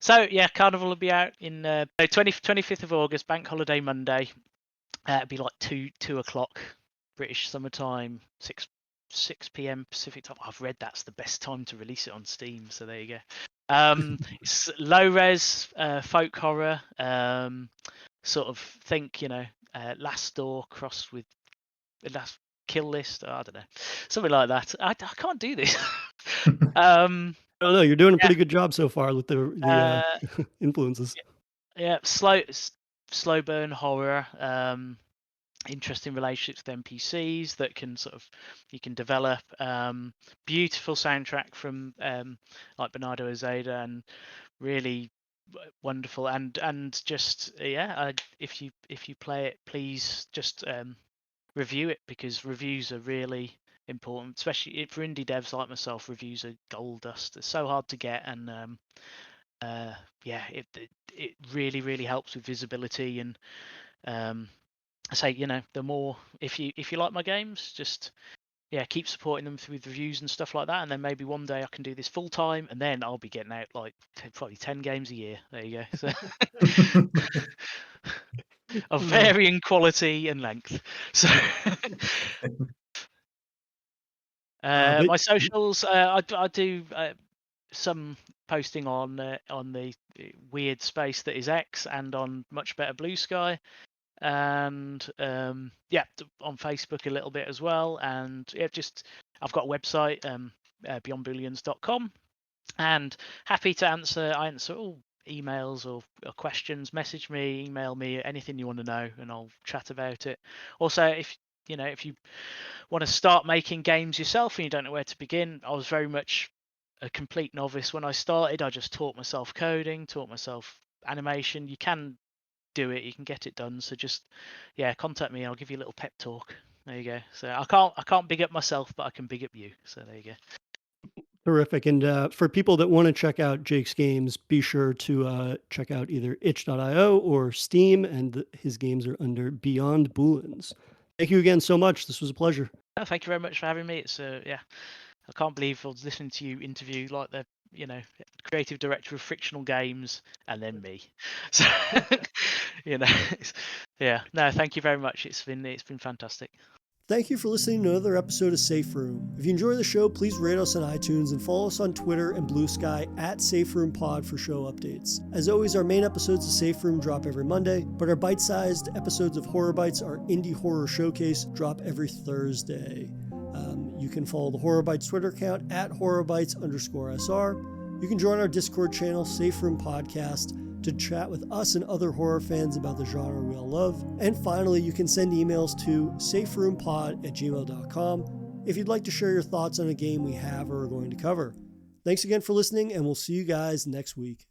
Speaker 8: So yeah, Carnival will be out in 25th of August, Bank Holiday Monday. It'll be like 2 o'clock British summertime, 6 p.m. Pacific time. I've read that's the best time to release it on Steam, so there you go. It's low res folk horror. Sort of think, Last Door crossed with Last Kill List. I don't know, something like that. I can't do this.
Speaker 6: No, you're doing a pretty good job so far with the influences.
Speaker 8: Yeah, slow burn horror. Interesting relationships with NPCs that you can develop. Beautiful soundtrack from like Bernardo Ozeda, and really wonderful. And just if you play it, please just review it, because reviews are really important, especially for indie devs like myself. Reviews are gold dust. It's so hard to get, and it really helps with visibility. And I say, the more, if you like my games, just keep supporting them with reviews and stuff like that, and then maybe one day I can do this full time, and then I'll be getting out like probably 10 games a year. There you go. So of varying quality and length. So my socials, I do some posting on the weird space that is X, and on Much Better Blue Sky, and on Facebook a little bit as well. And I've got a website, beyondbooleans.com, and happy to answer all emails or questions. Message me, email me, anything you want to know, and I'll chat about it. Also, if you want to start making games yourself and you don't know where to begin, I was very much a complete novice when I started. I just taught myself coding, taught myself animation. You can do it, you can get it done. So just contact me, I'll give you a little pep talk. There you go. So I can't big up myself, but I can big up you. So there you go.
Speaker 6: Terrific. And for people that want to check out Jake's games, be sure to check out either itch.io or Steam, and his games are under Beyond Booleans. Thank you again so much. This was a pleasure.
Speaker 8: Oh, thank you very much for having me. It's I can't believe I was listening to you interview like the creative director of Frictional Games, and then me. So no, thank you very much. It's been fantastic.
Speaker 6: Thank you for listening to another episode of Safe Room. If you enjoy the show, please rate us on iTunes and follow us on Twitter and Blue Sky at Safe Room Pod for show updates. As always, our main episodes of Safe Room drop every Monday, but our bite-sized episodes of Horror Bites, our indie horror showcase, drop every Thursday. You can follow the Horror Bites Twitter account at horrorbites_SR. You can join our Discord channel, Safe Room Podcast, to chat with us and other horror fans about the genre we all love. And finally, you can send emails to saferoompod@gmail.com if you'd like to share your thoughts on a game we have or are going to cover. Thanks again for listening, and we'll see you guys next week.